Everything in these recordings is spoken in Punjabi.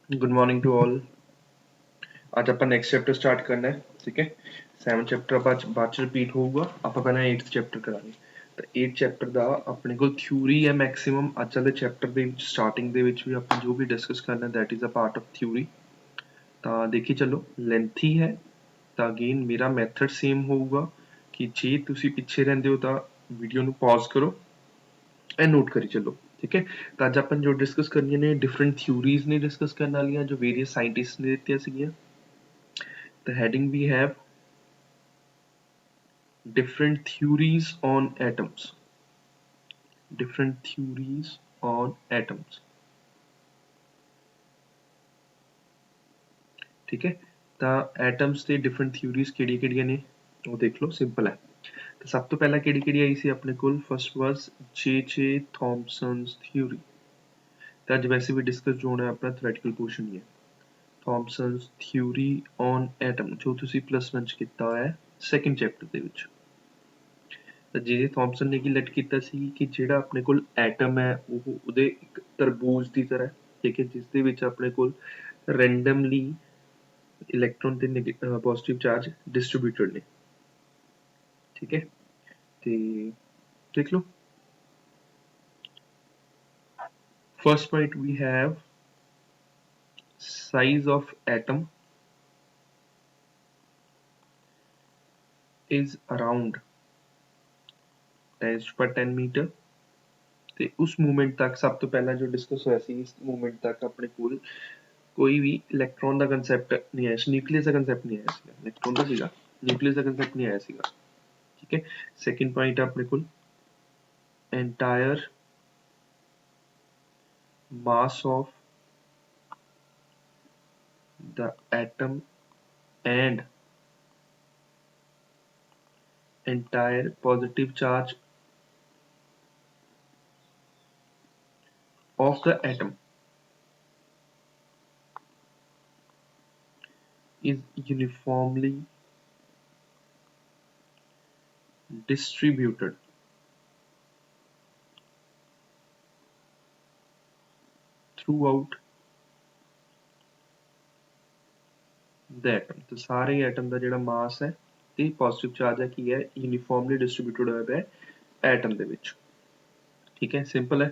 Good morning to all. आज ਆਪਾਂ ਨੈਕਸਟ ਚੈਪਟਰ ਸਟਾਰਟ ਕਰਨਾ ਹੈ। ਠੀਕ ਹੈ, 7 ਚੈਪਟਰ ਬਾਅਦ ਚ ਰਿਪੀਟ ਹੋਊਗਾ। ਆਪਾਂ ਪਹਿਲਾਂ 8th ਚੈਪਟਰ ਕਰਾਂਗੇ। ਤਾਂ 8 ਚੈਪਟਰ ਦਾ ਆਪਣੇ ਕੋਲ ਥਿਊਰੀ ਹੈ ਮੈਕਸਿਮਮ। ਅੱਜ ਵਾਲੇ ਚੈਪਟਰ ਦੇ ਵਿੱਚ ਸਟਾਰਟਿੰਗ ਦੇ ਵਿੱਚ ਵੀ ਆਪਾਂ ਜੋ ਵੀ ਡਿਸਕਸ ਕਰਨਾ that is a part of theory. ਤਾਂ ਦੇਖੀ ਚੱਲੋ, ਲੈਂਥੀ ਹੈ ਤਾਂ ਅਗੇਨ ਮੇਰਾ ਮੈਥਡ ਸੇਮ ਹੋਊਗਾ ਕਿ ਜੇ ਤੁਸੀਂ ਪਿੱਛੇ ਰਹਿੰਦੇ ਹੋ ਤਾਂ ਵੀਡੀਓ ਨੂੰ ਪੌਜ਼ ਕਰੋ ਇਹ ਨੋਟ ਕਰੀ ਚੱਲੋ। ਠੀਕ ਹੈ, ਤਾਂ ਅੱਜ ਆਪਾਂ ਜੋ ਡਿਸਕਸ ਕਰਨੀਆਂ ਨੇ ਡਿਫਰੈਂਟ ਥਿਊਰੀਜ਼ ਨੇ ਡਿਸਕਸ ਕਰਨ ਵਾਲੀਆਂ ਜੋ ਵੇਰੀਅਸ ਸਾਇੰਟਿਸਟ ਨੇ ਦਿੱਤੀਆਂ ਸੀਗੀਆਂ। The heading we have different theories on atoms. Different theories on atoms. ठीक है, ਤਾਂ ਐਟਮਸ ਦੇ ਡਿਫਰੈਂਟ ਥਿਊਰੀਜ਼ ਕਿਹੜੀਆਂ ਨੇ ਉਹ ਦੇਖ ਲਓ। ਸਿੰਪਲ ਹੈ। ਤਾਂ ਸਭ ਤੋਂ ਪਹਿਲਾਂ ਕਿਹੜੀ ਆਈ ਸੀ ਆਪਣੇ ਕੋਲ? ਫਸਟ ਵਾਸ ਜੇ ਥॉमसन्स ਥਿਊਰੀ। ਤਾਂ ਅੱਜ ਵੈਸੇ ਵੀ ਡਿਸਕਸ ਜੋ ਹੋਣਾ ਆਪਣਾ ਥਿਓਰੈਟੀਕਲ ਪੋਰਸ਼ਨ ਹੀ ਹੈ। ਥॉमसन्स ਥਿਊਰੀ ਔਨ ਐਟਮ ਜੋ ਤੁਸੀਂ +1 ਚ ਕੀਤਾ ਹੋਇਆ ਹੈ ਸੈਕੰਡ ਚੈਪਟਰ ਦੇ ਵਿੱਚ। ਤਾਂ ਜੇ ਥॉमसन ਨੇ ਕੀ ਲੈਟ ਕੀਤਾ ਸੀ ਕਿ ਜਿਹੜਾ ਆਪਣੇ ਕੋਲ ਐਟਮ ਹੈ ਉਹ ਉਹਦੇ ਇੱਕ ਤਰਬੂਜ ਦੀ ਤਰ੍ਹਾਂ, ਠੀਕ ਹੈ, ਜਿਸ ਦੇ ਵਿੱਚ ਆਪਣੇ ਕੋਲ ਰੈਂਡਮਲੀ ਇਲੈਕਟ੍ਰੋਨ ਤੇ ਪੋਜ਼ਿਟਿਵ ਚਾਰਜ ਡਿਸਟਰੀਬਿਊਟਡ ਨੇ। ਠੀਕ ਹੈ, ਤੇ ਦੇਖ ਲਓ। First point we have size of atom is around 10 metre. ਤੇ ਉਸ ਮੂਵਮੈਂਟ ਤੱਕ ਸਭ ਤੋਂ ਪਹਿਲਾਂ ਜੋ ਡਿਸਕਸ ਹੋਇਆ ਸੀ, ਇਸ ਮੂਵਮੈਂਟ ਤੱਕ ਆਪਣੇ ਕੋਲ ਕੋਈ ਵੀ ਇਲੈਕਟ੍ਰੋਨ ਦਾ ਕੰਸੈਪਟ ਨਹੀਂ ਆਇਆ ਸੀ, ਨਿਊਕਲੀਅਸ ਦਾ ਕੰਸੈਪਟ ਨਹੀਂ ਆਇਆ ਸੀਗਾ। ਇਲੈਕਟ੍ਰੋਨ ਦਾ ਸੀਗਾ, ਨਿਊਕਲੀਅਸ ਦਾ ਕੰਸੈਪਟ ਨਹੀਂ ਆਇਆ ਸੀਗਾ। ਠੀਕ ਹੈ, ਸੈਕਿੰਡ ਪੁਆਇੰਟ ਆਪਣੇ ਕੋਲ entire mass of the atom and entire positive charge of the atom is uniformly distributed throughout the atom। तो सारे एटम का ਜਿਹੜਾ ਮਾਸ ਹੈ ਤੇ ਪੋਜ਼ਿਟਿਵ ਚਾਰਜ ਹੈ ਕੀ ਹੈ ਯੂਨੀਫਾਰਮਲੀ ਡਿਸਟ੍ਰੀਬਿਊਟਡ ਹੋਇਆ ਪਿਆ ਐਟਮ ਦੇ ਵਿੱਚ। ਠੀਕ ਹੈ, ਸਿੰਪਲ ਹੈ।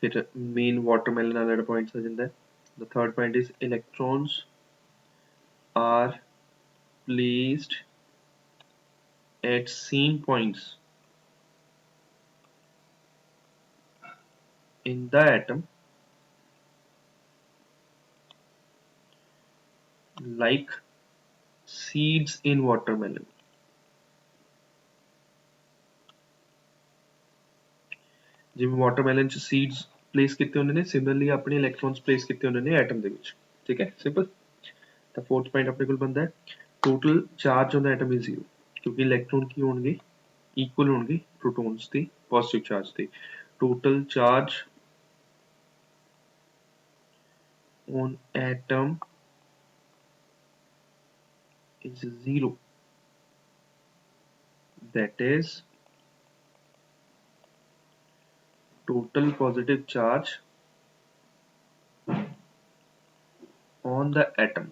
ਫਿਰ ਮੇਨ ਵਾਟਰਮੈਲਨ ਵਾਲਾ ਪੁਆਇੰਟ ਆ ਜਾਂਦਾ ਹੈ। The third point is electrons are placed at same points in the atom like seeds in watermelon। ਜਿਵੇਂ ਵਾਟਰਮੈਲਨ ਚ ਸੀਡਸ ਪਲੇਸ ਕੀਤੇ ਹੁੰਦੇ ਨੇ, ਸਿਮਿਲਰਲੀ ਆਪਣੇ ਇਲੈਕਟ੍ਰੋਨਸ ਪਲੇਸ ਕੀਤੇ ਹੁੰਦੇ ਨੇ ਐਟਮ ਦੇ ਵਿੱਚ। ਠੀਕ ਹੈ, ਸਿੰਪਲ। ਤਾਂ ਫੋਰਥ ਪੁਆਇੰਟ ਆਪਣੇ ਕੋਲ ਬਣਦਾ ਹੈ total charge on the atom is 0, ਕਿਉਂਕਿ ਇਲੈਕਟ੍ਰੋਨ ਕੀ ਹੋਣਗੇ ਇਕੁਅਲ ਹੋਣਗੇ ਪ੍ਰੋਟੋਨਸ ਦੇ ਪੋਜ਼ਿਟਿਵ ਚਾਰਜ ਤੇ। Total charge on atom is 0, that is total positive charge on the atom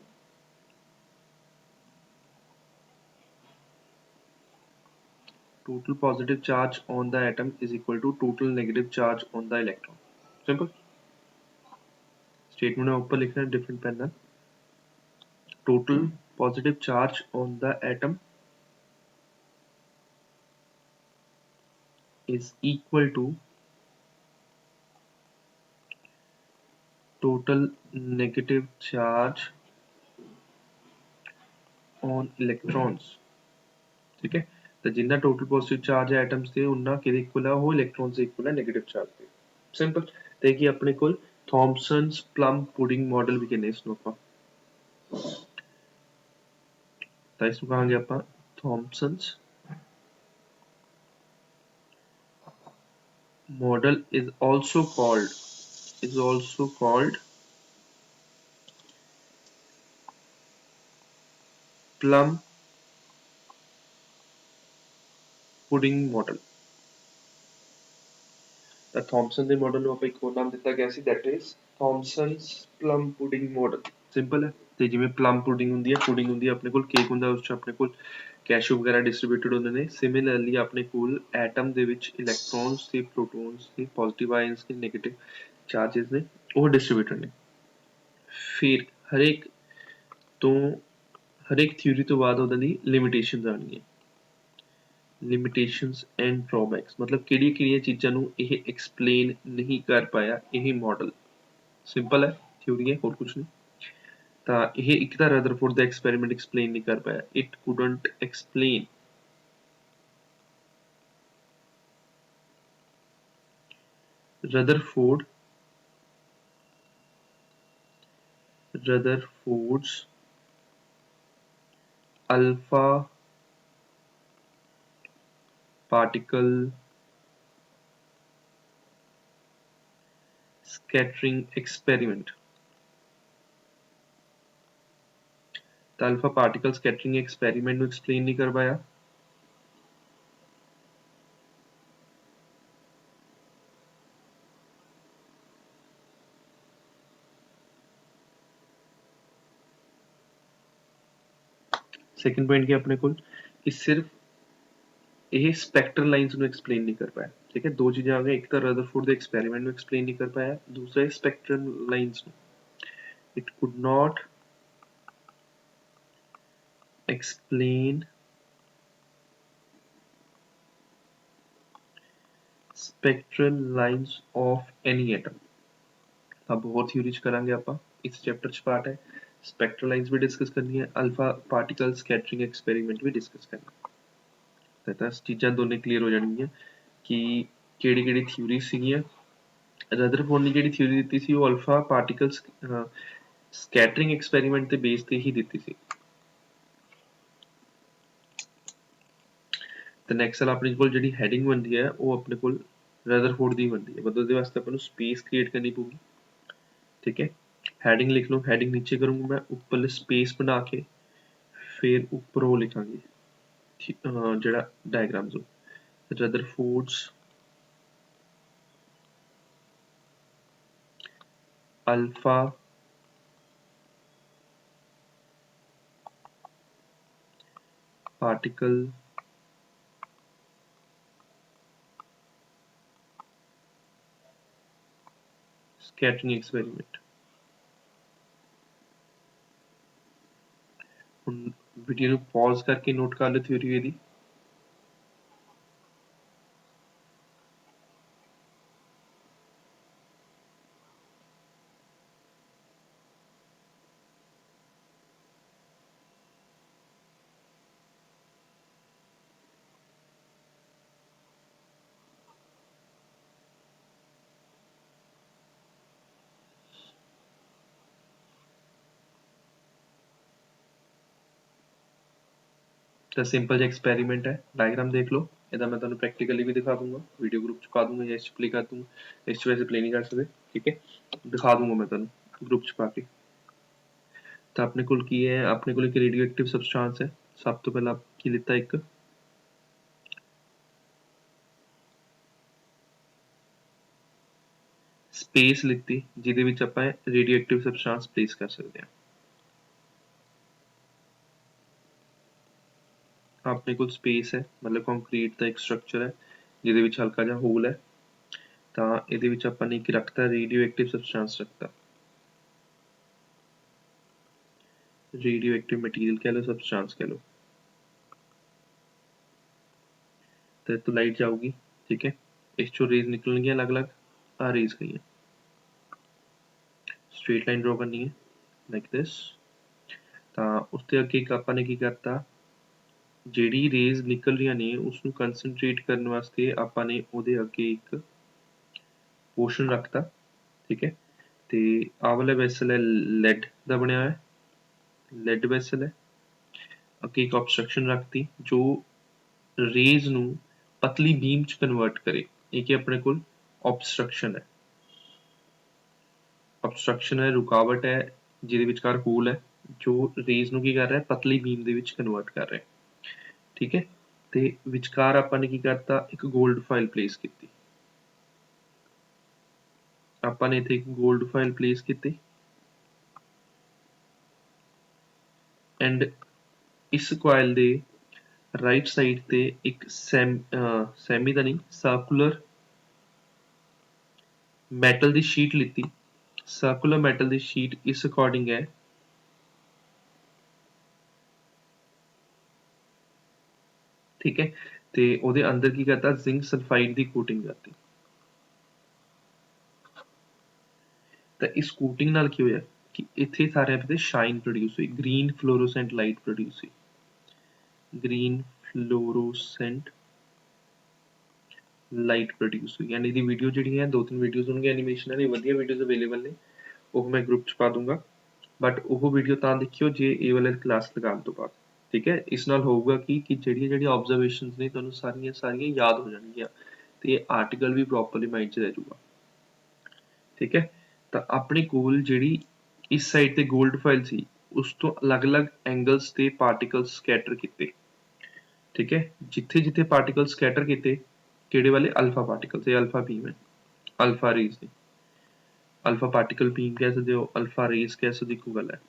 total positive charge on the atom is equal to total negative charge on the electron। simple statement है ऊपर लिखना है different pen ਨਾਲ। total positive charge on the atom is equal to total negative charge on electrons। ठीक है, तो जितना टोटल पॉजिटिव चार्ज है एटम्स ਦੇ ਉਨਾ ਕਿਹਦੇ ਇਕੁਅਲ ਹੈ ਉਹ ਇਲੈਕਟ੍ਰॉन्स ਦੇ ਇਕੁਅਲ ਹੈ ਨੈਗੇਟਿਵ ਚਾਰਜ ਦੇ। ਸਿੰਪਲ। ਤੇ ਕੀ ਆਪਣੇ ਕੋਲ ਥॉमसन्स ਪਲਮ ਪੁਡਿੰਗ ਮਾਡਲ ਵੀ ਕਹਿੰਦੇ ਇਸ ਨੂੰ ਆਪਾਂ। ਤਾਂ ਇਸ ਨੂੰ ਕਹਾਂਗੇ ਆਪਾਂ Thomson's model is also called plum pudding model। ਤਾਂ ਥੌਮਸਨ ਦੇ ਮਾਡਲ ਨੂੰ ਆਪਾਂ ਇੱਕ ਹੋਰ ਨਾਮ ਦਿੱਤਾ ਗਿਆ ਸੀ, that is Thomson's plum pudding model. Simple ਹੈ। ਤੇ ਜਿਵੇਂ ਪਲਮ ਪੁਡਿੰਗ ਹੁੰਦੀ ਹੈ, ਪੁਡਿੰਗ ਹੁੰਦੀ ਹੈ, ਆਪਣੇ ਕੋਲ ਕੇਕ ਹੁੰਦਾ, ਉਸ 'ਚ ਆਪਣੇ ਕੋਲ ਕੈਸ਼ੂ ਵਗੈਰਾ ਡਿਸਟਰੀਬਿਊਟਡ ਹੁੰਦੇ ਨੇ। ਸਿਮਿਲਰਲੀ ਆਪਣੇ ਕੋਲ ਐਟਮ ਦੇ ਵਿੱਚ ਇਲੈਕਟ੍ਰੋਨਸ ਤੇ ਪ੍ਰੋਟੋਨਸ ਤੇ ਪੋਜ਼ਿਟਿਵ ਆਇਨਸ ਤੇ ਨੈਗੇਟਿਵ ਚਾਰजेस ਨੇ, ਉਹ ਡਿਸਟਰੀਬਿਊਟਡ ਨੇ। ਫਿਰ ਹਰੇਕ ਥਿਊਰੀ ਤੋਂ ਬਾਅਦ ਉਹਦੇ ਲਈ ਲਿਮਿਟੇਸ਼ਨਸ ਆਉਣਗੀਆਂ। ਲਿਮਿਟੇਸ਼ਨਸ ਐਂਡ ਡਰਾਬੈਕਸ ਮਤਲਬ ਕਿਹੜੀਆਂ ਚੀਜ਼ਾਂ ਨੂੰ ਇਹ ਐਕਸਪਲੇਨ ਨਹੀਂ ਕਰ ਪਾਇਆ ਇਹ ਮਾਡਲ। ਸਿੰਪਲ ਹੈ, ਥਿਊਰੀ ਹੈ, ਹੋਰ ਕੁਛ ਨਹੀਂ। ਤਾਂ ਇਹ ਇੱਕ ਤਾਂ ਰਦਰਫੋਰਡ ਦਾ ਐਕਸਪੈਰੀਮੈਂਟ ਐਕਸਪਲੇਨ ਨਹੀਂ ਕਰ ਪਾਇਆ, it couldn't explain Rutherford's alpha particle scattering experiment। ਤਾਂ alpha particle scattering experiment ਨੂੰ explain ਨਹੀਂ ਕਰ ਪਾਇਆ। ਸੈਕੰਡ ਪੁਆਇੰਟ ਕੀ ਆਪਣੇ ਕੋਲ ਕਿ ਸਿਰਫ ਇਹ ਸਪੈਕਟਰਲ ਲਾਈਨਸ ਨੂੰ ਐਕਸਪਲੇਨ ਨਹੀਂ ਕਰ ਪਾਇਆ। ਠੀਕ ਹੈ, ਦੋ ਚੀਜ਼ਾਂ ਆ ਗਈਆਂ, ਇੱਕ ਤਾਂ ਰਦਰਫੋਰਡ ਦੇ ਐਕਸਪੈਰੀਮੈਂਟ ਨੂੰ ਐਕਸਪਲੇਨ ਨਹੀਂ ਕਰ ਪਾਇਆ, ਦੂਸਰਾ ਸਪੈਕਟਰਲ ਲਾਈਨਸ ਨੂੰ। It could not explain spectral lines of any atom। अब ਹੋਰ ਥਿਊਰੀਜ਼ ਕਰਾਂਗੇ ਆਪਾਂ, ਇਸ ਚੈਪਟਰ 'ਚ ਪਾਰਟ ਹੈ। ਸਪੈਕਟਰਲ ਲਾਈਨਸ ਵੀ ਡਿਸਕਸ ਕਰਨੀ ਹੈ, ਅਲਫਾ ਪਾਰਟੀਕਲ ਸਕੈਟਰਿੰਗ ਐਕਸਪੈਰੀਮੈਂਟ ਵੀ ਡਿਸਕਸ ਕਰਨਾ। ਤਾਂ ਚੀਜ਼ਾਂ ਦੋਨੇ ਕਲੀਅਰ ਹੋ ਜਾਣਗੀਆਂ ਕਿ ਕਿਹੜੀ ਥਿਊਰੀ ਸੀਗੀਆਂ। ਰਦਰਫੋਰਡ ਨੇ ਜਿਹੜੀ ਥਿਊਰੀ ਦਿੱਤੀ ਸੀ ਉਹ ਅਲਫਾ ਪਾਰਟੀਕਲ ਸਕੈਟਰਿੰਗ ਐਕਸਪੈਰੀਮੈਂਟ ਦੇ ਬੇਸ ਤੇ ਹੀ ਦਿੱਤੀ ਸੀ। ਤੇ ਨੈਕਸਟ ਵਾਲਾ ਆਪਣੇ ਕੋਲ ਜਿਹੜੀ ਹੈਡਿੰਗ ਬਣਦੀ ਹੈ ਉਹ ਆਪਣੇ ਕੋਲ ਰਦਰਫੋਰਡ ਦੀ ਬਣਦੀ ਹੈ, ਮਤਲਬ ਉਹਦੇ ਵਾਸਤੇ ਆਪਾਂ ਨੂੰ ਸਪੇਸ ਕ੍ਰੀਏਟ ਕਰਨੀ ਪਊਗੀ। ਠੀਕ ਹੈ, ਹੈਡਿੰਗ ਲਿਖ ਲਓ, ਹੈਡਿੰਗ ਨੀਚੇ ਕਰੂੰਗਾ ਮੈਂ, ਉੱਪਰ ਸਪੇਸ ਬਣਾ ਕੇ ਫਿਰ ਉੱਪਰ ਉਹ ਲਿਖਾਂਗੇ ਜਿਹੜਾ ਡਾਇਗਰਾਮ ਜੋ ਰਦਰਫੋਰਡਸ ਅਲਫਾ particle scattering experiment। ਹੁਣ ਵੀਡੀਓ ਨੂੰ ਪੌਜ਼ ਕਰਕੇ ਨੋਟ ਕਰ ਲਓ ਥਿਊਰੀ ਇਹਦੀ। ਤਾਂ ਸਿੰਪਲ ਜਿਹਾ ਐਕਸਪੈਰੀਮੈਂਟ ਹੈ, ਡਾਇਗਰਾਮ ਦੇਖ ਲਓ। ਇਹਦਾ ਮੈਂ ਤੁਹਾਨੂੰ ਪ੍ਰੈਕਟੀਕਲੀ ਵੀ ਦਿਖਾ ਦੂੰਗਾ, ਵੀਡੀਓ ਗਰੁੱਪ 'ਚ ਪਾ ਦੂੰਗਾ ਜਾਂ ਇਸ 'ਚ ਪਲੇ ਕਰ ਦੂੰਗਾ। ਇਸ 'ਚ ਵੈਸੇ ਪਲੇ ਨਹੀਂ ਕਰ ਸਕਦੇ, ਠੀਕ ਹੈ, ਦਿਖਾ ਦੂੰਗਾ ਮੈਂ ਤੁਹਾਨੂੰ ਗਰੁੱਪ 'ਚ ਪਾ ਕੇ। ਤਾਂ ਆਪਣੇ ਕੋਲ ਕੀ ਹੈ, ਆਪਣੇ ਕੋਲ ਇੱਕ ਰੇਡੀਓ ਐਕਟਿਵ ਸਬਸਟੈਂਸ ਹੈ। ਸਭ ਤੋਂ ਪਹਿਲਾਂ ਕੀ ਲਿੱਤਾ, ਇੱਕ ਸਪੇਸ ਲਿੱਤੀ ਜਿਹਦੇ ਵਿੱਚ ਆਪਾਂ ਰੇਡੀਓ ਐਕਟਿਵ ਸਬਸਟੈਂਸ ਪਲੇਸ ਕਰ ਸਕਦੇ ਹਾਂ। ਆਪਣੇ ਕੋਲ ਸਪੇਸ ਹੈ, ਮਤਲਬ ਕੰਕਰੀਟ ਦਾ ਇੱਕ ਸਟਰਕਚਰ ਹੈ ਜਿਹਦੇ ਵਿੱਚ ਹਲਕਾ ਜਿਹਾ ਹੋਲ ਹੈ। ਤਾਂ ਇਹਦੇ ਵਿੱਚ ਆਪਾਂ ਨੇ ਇੱਕ ਰੱਖਤਾ ਰੇਡੀਓ ਐਕਟਿਵ ਸਬਸਟੈਂਸ ਰੱਖਤਾ, ਰੇਡੀਓ ਐਕਟਿਵ ਮਟੀਰੀਅਲ ਕਹਿ ਲਓ, ਸਬਸਟੈਂਸ ਕਹਿ ਲਓ। ਤੇ ਤੋਂ ਲਾਈਟ ਜਾਊਗੀ, ਠੀਕ ਹੈ, ਇਸ ਚੋਂ ਰੇਜ਼ ਨਿਕਲਣਗੀਆਂ ਅਲੱਗ-ਅਲੱਗ, ਆ ਰੇਜ਼ ਗਈਆਂ। ਸਟ੍ਰੇਟ ਲਾਈਨ ਡਰਾ ਕਰਨੀ ਹੈ ਲਾਈਕ ਦਿਸ। ਤਾਂ ਉਸ ਤੋਂ ਅੱਗੇ ਇੱਕ ਆਪਾਂ ਨੇ ਕੀ ਕਰਤਾ, ਜਿਹੜੀ ਰੇਜ਼ ਨਿਕਲ ਰਹੀਆਂ ਨੇ ਉਸਨੂੰ ਕੰਸਨਟਰੇਟ ਕਰਨ ਵਾਸਤੇ ਆਪਾਂ ਨੇ ਉਹਦੇ ਅੱਗੇ ਇੱਕ ਪੋਰਸ਼ਨ ਰੱਖਤਾ। ਠੀਕ ਹੈ, ਤੇ ਆਹ ਵਾਲਾ ਵੈਸਲ ਹੈ ਲੈਡ ਦਾ ਬਣਿਆ ਹੋਇਆ, ਲੈਡ ਵੈਸਲ ਹੈ। ਅੱਗੇ ਇੱਕ ਆਬਸਟਰਕਸ਼ਨ ਰੱਖਤੀ ਜੋ ਰੇਜ਼ ਨੂੰ ਪਤਲੀ ਬੀਮ ਚ ਕਨਵਰਟ ਕਰੇ। ਇਹ ਕੀ ਆਪਣੇ ਕੋਲ ਆਬਸਟਰਕਸ਼ਨ ਹੈ, ਆਬਸਟਰਕਸ਼ਨ ਹੈ, ਰੁਕਾਵਟ ਹੈ, ਜਿਹਦੇ ਵਿਚਕਾਰ ਹੋਲ ਹੈ ਜੋ ਰੇਜ਼ ਨੂੰ ਕੀ ਕਰ ਰਿਹਾ, ਪਤਲੀ ਬੀਮ ਦੇ ਵਿੱਚ ਕਨਵਰਟ ਕਰ ਰਿਹਾ। ਠੀਕ ਹੈ, ਤੇ ਵਿਚਕਾਰ ਆਪਾਂ ਨੇ ਕੀ ਕਰਤਾ, ਇੱਕ ਗੋਲਡ ਫਾਈਲ ਪਲੇਸ ਕੀਤੀ। ਆਪਾਂ ਨੇ ਇੱਥੇ ਇੱਕ ਗੋल्ड ਫਾइल ਪਲੇਸ ਕੀਤੀ ਐਂਡ ਇਸ coil ਦੇ राइट साइड ਤੇ ਇੱਕ ਸੈਮੀ ਦਾ ਨਹੀਂ ਸਰਕੂਲਰ ਮੈਟਲ ਦੀ ਸ਼ੀਟ ਲਿੱਤੀ ਸਰਕੂਲਰ ਮੈਟਲ ਦੀ ਸ਼ੀਟ ਇਸ ਅਕੋਰਡਿੰਗ ਹੈ ठीक है ਤੇ ਉਹਦੇ ਅੰਦਰ ਕੀ ਕਰਤਾ ਜ਼ਿੰਕ ਸਲਫਾਈਡ ਦੀ ਕੋਟਿੰਗ ਕਰਤੀ ਤਾਂ ਇਸ ਕੋਟਿੰਗ ਨਾਲ ਕੀ ਹੋਇਆ ਕਿ ਇੱਥੇ ਸਾਰਿਆਂ ਤੇ ਸ਼ਾਈਨ ਪ੍ਰੋਡਿਊਸ ਹੋਈ ਗ੍ਰੀਨ ਫਲੋਰੋਸੈਂਟ ਲਾਈਟ ਪ੍ਰੋਡਿਊਸ ਹੋਈ ਗ੍ਰੀਨ ਫਲੋਰੋਸੈਂਟ ਲਾਈਟ ਪ੍ਰੋਡਿਊਸ ਹੋਈ ਯਾਨੀ ਦੀ ਵੀਡੀਓ ਜਿਹੜੀ ਹੈ 2-3 ਵੀਡੀਓਜ਼ ਹੋਣਗੀਆਂ ਐਨੀਮੇਸ਼ਨ ਵਾਲੀ ਵਧੀਆ ਵੀਡੀਓਜ਼ ਅਵੇਲੇਬਲ ਨੇ ਉਹ ਮੈਂ ਗਰੁੱਪ 'ਚ ਪਾ ਦੂੰਗਾ ਬਟ ਉਹ ਵੀਡੀਓ ਤਾਂ ਦੇਖਿਓ ਜੇ ਇਹ ਵਾਲੇ ਕਲਾਸ ਲਗਾਉਣ ਤੋਂ ਬਾਅਦ ठीक है इस नाल होगा कि ਜਿਹੜੀਆਂ ऑब्जर्वेशंस ने ਤੁਹਾਨੂੰ ਸਾਰੀਆਂ याद हो ਜਾਣਗੀਆਂ ਤੇ आर्टिकल भी प्रॉपरली माइंड 'ਚ ਰਹਿ ਜਾਊਗਾ ठीक है ਤਾਂ ਆਪਣੇ ਕੋਲ ਜਿਹੜੀ ਇਸ ਸਾਈਡ ਤੇ 골ਡ ਫਾਈਲ ਸੀ ਉਸ ਤੋਂ ਅਲੱਗ-ਅਲੱਗ ਐਂਗਲਸ ਤੇ ਪਾਰਟੀਕਲਸ ਸਕੈਟਰ ਕੀਤੇ ठीक है ਜਿੱਥੇ ਜਿੱਥੇ ਪਾਰਟੀਕਲ ਸਕੈਟਰ ਕੀਤੇ ਕਿਹੜੇ ਵਾਲੇ ਅਲਫਾ ਪਾਰਟੀਕਲ ਤੇ ਅਲਫਾ ਬੀਮ ਹੈ ਅਲਫਾ ਰੇਜ਼ ਦੀ ਅਲਫਾ ਪਾਰਟੀਕਲ ਬੀਮ ਕਹਿ ਸਕਦੇ ਹੋ ਅਲਫਾ ਰੇਜ਼ ਕਹਿ ਸਕਦੇ ਇੱਕੋ ਗੱਲ ਹੈ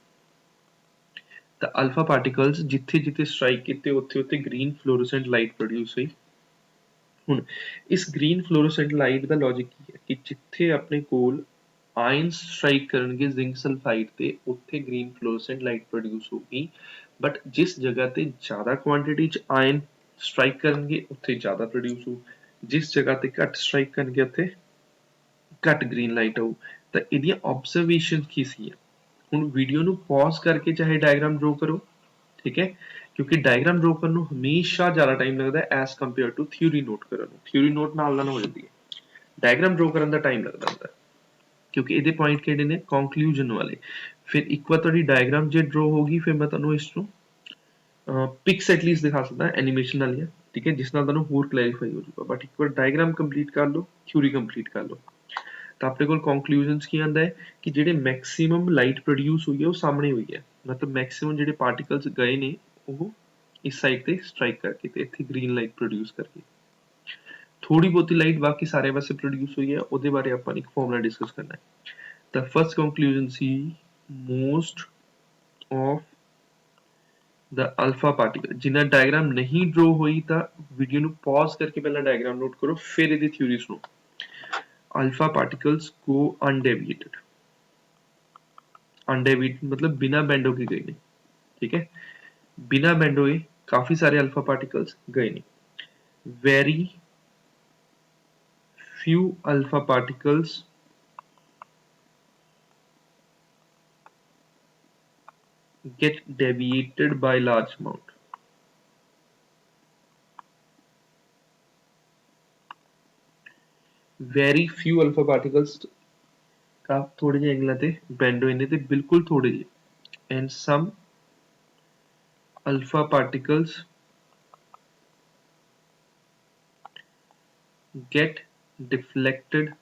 the alpha particles ਜਿੱਥੇ ਜਿੱਥੇ strike ਕੀਤੇ ਉੱਥੇ ਉੱਥੇ green fluorescent light produce ਹੋਈ ਹੁਣ ਇਸ green fluorescent light ਦਾ logic ਕੀ ਹੈ ਕਿ ਜਿੱਥੇ ਆਪਣੇ ਕੋਲ ions strike ਕਰਨਗੇ zinc sulfide ਤੇ ਉੱਥੇ green fluorescent light produce ਹੋਗੀ but ਜਿਸ ਜਗ੍ਹਾ ਤੇ ਜ਼ਿਆਦਾ quantity ਚ ion strike ਕਰਨਗੇ ਉੱਥੇ ਜ਼ਿਆਦਾ produce ਹੋ ਜਿਸ ਜਗ੍ਹਾ ਤੇ ਘੱਟ strike ਕਰਨਗੇ ਉੱਥੇ ਘੱਟ green light ਆਊ ਤਾਂ ਇਹਦੀਆਂ observations ਕੀ ਸੀ ਹੁਣ ਵੀਡੀਓ ਨੂੰ ਪੌਜ਼ ਕਰਕੇ ਚਾਹੇ ਡਾਇਗਰਾਮ ਡਰਾ ਕਰੋ ਠੀਕ ਹੈ ਕਿਉਂਕਿ ਡਾਇਗਰਾਮ ਡਰਾ ਕਰਨ ਨੂੰ ਹਮੇਸ਼ਾ ਜ਼ਿਆਦਾ ਟਾਈਮ ਲੱਗਦਾ ਹੈ as compare to theory note ਕਰਨ ਨੂੰ ਥਿਊਰੀ ਨੋਟ ਨਾਲ ਹੋ ਜਾਂਦੀ ਹੈ ਡਾਇਗਰਾਮ ਡਰਾ ਕਰਨ ਦਾ ਟਾਈਮ ਲੱਗਦਾ ਹੁੰਦਾ ਕਿਉਂਕਿ ਇਹਦੇ ਪੁਆਇੰਟ ਕਿਹੜੇ ਨੇ ਕੰਕਲੂਜਨ ਵਾਲੇ ਫਿਰ ਇੱਕ ਵਾਰ ਤੁਹਾਡੀ ਡਾਇਗਰਾਮ ਜੇ ਡਰਾ ਹੋਗੀ ਫਿਰ ਮੈਂ ਤੁਹਾਨੂੰ ਇਸ ਨੂੰ ਪਿਕਸ ਐਟਲੀਸਟ ਦਿਖਾ ਸਕਦਾ ਐਨੀਮੇਸ਼ਨ ਵਾਲੀਆਂ ਠੀਕ ਹੈ ਜਿਸ ਨਾਲ ਤੁਹਾਨੂੰ ਹੋਰ ਕਲੈਰੀਫਾਈ ਹੋ ਜਾਊਗਾ ਬਟ ਇੱਕ ਵਾਰ ਡਾਇਗਰਾਮ ਕੰਪਲੀਟ ਕਰ ਲਓ ਥਿਊਰੀ ਕੰਪਲੀਟ ਕਰ ਲਓ ਤਾਂ ਆਪਣੇ ਕੋਲ ਕੰਕਲੂਜਨਸ ਕੀ ਆਂਦਾ ਹੈ ਕਿ ਜਿਹੜੇ ਮੈਕਸਿਮਮ ਲਾਈਟ ਪ੍ਰੋਡਿਊਸ ਹੋਈ ਹੈ ਉਹ ਸਾਹਮਣੇ ਹੋਈ ਹੈ ਮਤਲਬ ਮੈਕਸਿਮਮ ਜਿਹੜੇ ਪਾਰਟੀਕਲਸ ਗਏ ਨੇ ਉਹ ਇਸ ਸਾਈਡ ਤੇ ਸਟ੍ਰਾਈਕ ਕਰਕੇ ਤੇ ਇੱਥੇ ਗ੍ਰੀਨ ਲਾਈਟ ਪ੍ਰੋਡਿਊਸ ਕਰਕੇ ਥੋੜੀ ਬਹੁਤੀ ਲਾਈਟ ਬਾਕੀ ਸਾਰੇ ਪਾਸੇ ਪ੍ਰੋਡਿਊਸ ਹੋਈ ਹੈ ਉਹਦੇ ਬਾਰੇ ਆਪਾਂ ਇੱਕ ਫਾਰਮੂਲਾ ਡਿਸਕਸ ਕਰਨਾ ਹੈ ਤਾਂ first conclusion C most of the alpha particle ਜਿੰਨਾ ਡਾਇਗਰਾਮ ਨਹੀਂ ਡਰਾ ਹੋਈ ਤਾਂ ਵੀਡੀਓ ਨੂੰ ਪੌਜ਼ ਕਰਕੇ ਪਹਿਲਾਂ ਡਾਇਗਰਾਮ ਨੋਟ ਕਰੋ ਫਿਰ ਇਹਦੀ ਥਿਊਰੀ ਸੁਣੋ alpha particles go undeviated undeviated मतलब बिना बेंड होके गए नहीं ठीक है बिना बेंड हुए काफी सारे अल्फा पार्टिकल्स गए नहीं very few alpha particles get deviated by large amount very few alpha particles का थोड़े ਜਿਹੇ ਐਂਗਲਾਂ ਤੇ ਬੈਂਡ ਹੋਏ ਨੇ ਤੇ ਬਿਲਕੁਲ ਥੋੜੇ ਜਿਹੇ and some alpha particles get deflected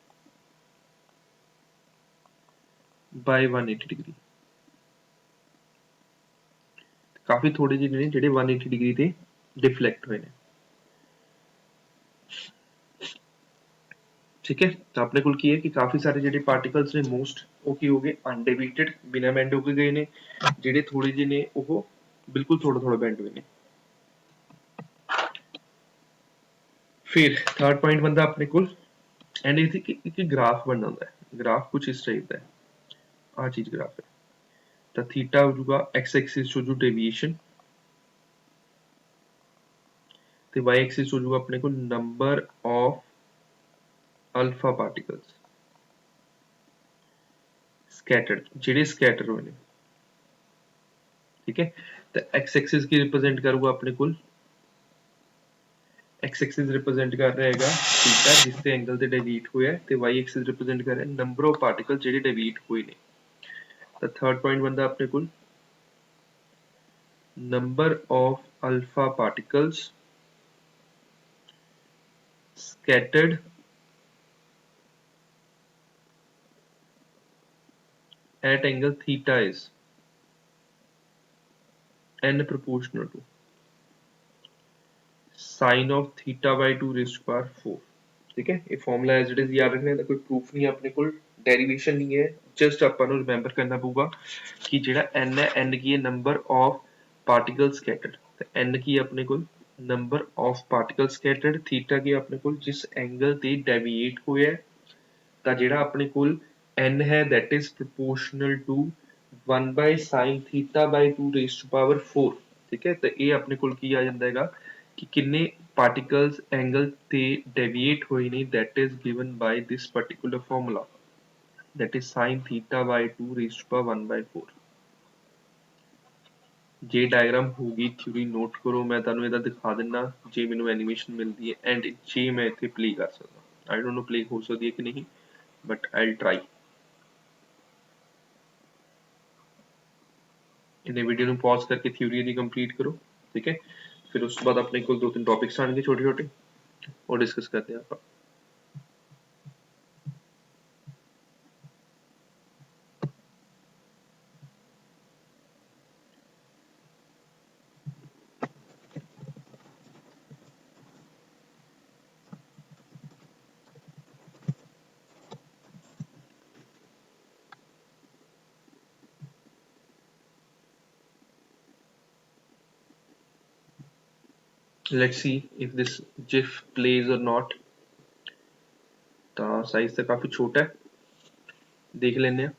by 180 degree ਕਾਫੀ ਥੋੜੇ ਜਿਹੇ ਨੇ ਜਿਹੜੇ 180 ਡਿਗਰੀ ਤੇ ਡਿਫਲੈਕਟ ਹੋਏ ਨੇ ठीक है तो अपने को की है कि काफी सारे ਜਿਹੜੇ ਪਾਰਟੀਕਲਸ ਨੇ ਮੋਸਟ ਉਹ ਕੀ ਹੋ ਗਏ ਅਨਡਿਵੀਟਡ ਬਿਨਾ ਬੈਂਡ ਹੋ ਕੇ ਗਏ ਨੇ ਜਿਹੜੇ ਥੋੜੇ ਜਿਹੇ ਨੇ ਉਹ ਬਿਲਕੁਲ ਥੋੜਾ ਥੋੜਾ ਬੈਂਡ ਹੋਏ ਨੇ ਫਿਰ ਥਰਡ ਪੁਆਇੰਟ ਬੰਦਾ ਆਪਣੇ ਕੋਲ ਐਂਡ ਇਹ ਕਿ ਇੱਕ ਗ੍ਰਾਫ ਬਣਨਾ ਹੁੰਦਾ ਹੈ ਗ੍ਰਾਫ ਕੁਝ ਇਸ ਟਾਈਪ ਦਾ ਹੈ ਆ ਚੀਜ਼ ਗ੍ਰਾਫ ਹੈ ਤਾਂ ਥੀਟਾ ਹੋ ਜਾਊਗਾ x ਐਕਸਿਸ ਹੋ ਜੂ ਡੇਵੀਏਸ਼ਨ ਤੇ y ਐਕਸਿਸ ਹੋ ਜਾਊਗਾ ਆਪਣੇ ਕੋਲ number of alpha particles scattered ਜਿਹੜੇ scattered ਹੋਏ ਨੇ ठीक है तो x axis की रिप्रेजेंट करूंगा अपने कुल x axis रिप्रेजेंट कर रहेगा थीटा जिससे एंगल ते डेविएट होया है ते y axis रिप्रेजेंट कर रहा है नंबर ऑफ पार्टिकल जेडे डेविएट हुए ने तो थर्ड पॉइंट बनदा अपने कुल number of alpha particles scattered at angle theta is n proportional to sin of theta by 2 raised to power 4 ठीक है ये फॉर्मूला एज इट इज याद रखने का कोई प्रूफ नहीं है अपने को ਡੈਰੀਵੇਸ਼ਨ ਨਹੀਂ ਹੈ, ਜਸਟ ਆਪਾਂ ਨੂੰ ਰਿਮੈਂਬਰ ਕਰਨਾ ਪਊਗਾ ਕਿ ਜਿਹੜਾ n ਹੈ, n ਕੀ ਹੈ, ਨੰਬਰ ਆਫ ਪਾਰਟੀਕਲ ਸਕੈਟਰਡ। ਤੇ n ਕੀ ਹੈ ਆਪਣੇ ਕੋਲ, number of particle scattered. Theta ਕੀ ਹੈ ਆਪਣੇ ਕੋਲ, ਜਿਸ ਐਂਗਲ ਤੇ ਡੈਵੀਏਟ ਹੋਇਆ। ਤਾਂ ਜਿਹੜਾ ਆਪਣੇ ਕੋਲ n ਹੈ that is proportional to 1 by sin theta by 2 raised to power 4। ਠੀਕ ਹੈ, ਤੇ ਇਹ ਆਪਣੇ ਕੋਲ ਕੀ ਆ ਜਾਂਦਾ ਹੈਗਾ ਕਿ ਕਿੰਨੇ ਪਾਰਟੀਕਲਸ ਐਂਗਲ ਤੇ ਡੈਵੀਏਟ ਹੋਏ ਨੇ, that is given by this particular formula, that is sin theta by 2 raised to power 1 by 4। ਜੇ ਡਾਇਗਰਾਮ ਹੋਊਗੀ ਥਿਊਰੀ ਨੋਟ ਕਰੋ, ਮੈਂ ਤੁਹਾਨੂੰ ਇਹਦਾ ਦਿਖਾ ਦਿੰਦਾ ਜੇ ਮੈਨੂੰ ਐਨੀਮੇਸ਼ਨ ਮਿਲਦੀ ਹੈ, ਐਂਡ ਜੇ ਮੈਂ ਇੱਥੇ ਪਲੇ ਕਰ ਸਕਦਾ। ਆਈ ਡੋਂਟ ਨੋ ਪਲੇ ਹੋ ਸਕਦੀ ਹੈ ਕਿ ਨਹੀਂ, ਬਟ ਆਈਲ ਟਰਾਈ। ਇਹਨੇ ਵੀਡੀਓ ਨੂੰ ਪੌਜ਼ ਕਰਕੇ ਥਿਊਰੀ ਦੀ ਕੰਪਲੀਟ ਕਰੋ, ਠੀਕ ਹੈ। ਫਿਰ ਉਸ ਤੋਂ ਬਾਅਦ ਆਪਣੇ ਕੋਲ 2-3 ਟੌਪਿਕਸ ਆਣਗੇ ਛੋਟੇ ਛੋਟੇ, ਉਹ ਡਿਸਕਸ ਕਰਦੇ ਹਾਂ ਆਪਾਂ। Let's see if this GIF plays or not। ਤਾਂ ਸਾਈਜ਼ ਤਾਂ ਕਾਫੀ ਛੋਟਾ ਹੈ, ਦੇਖ ਲੈਂਦੇ ਹਾਂ।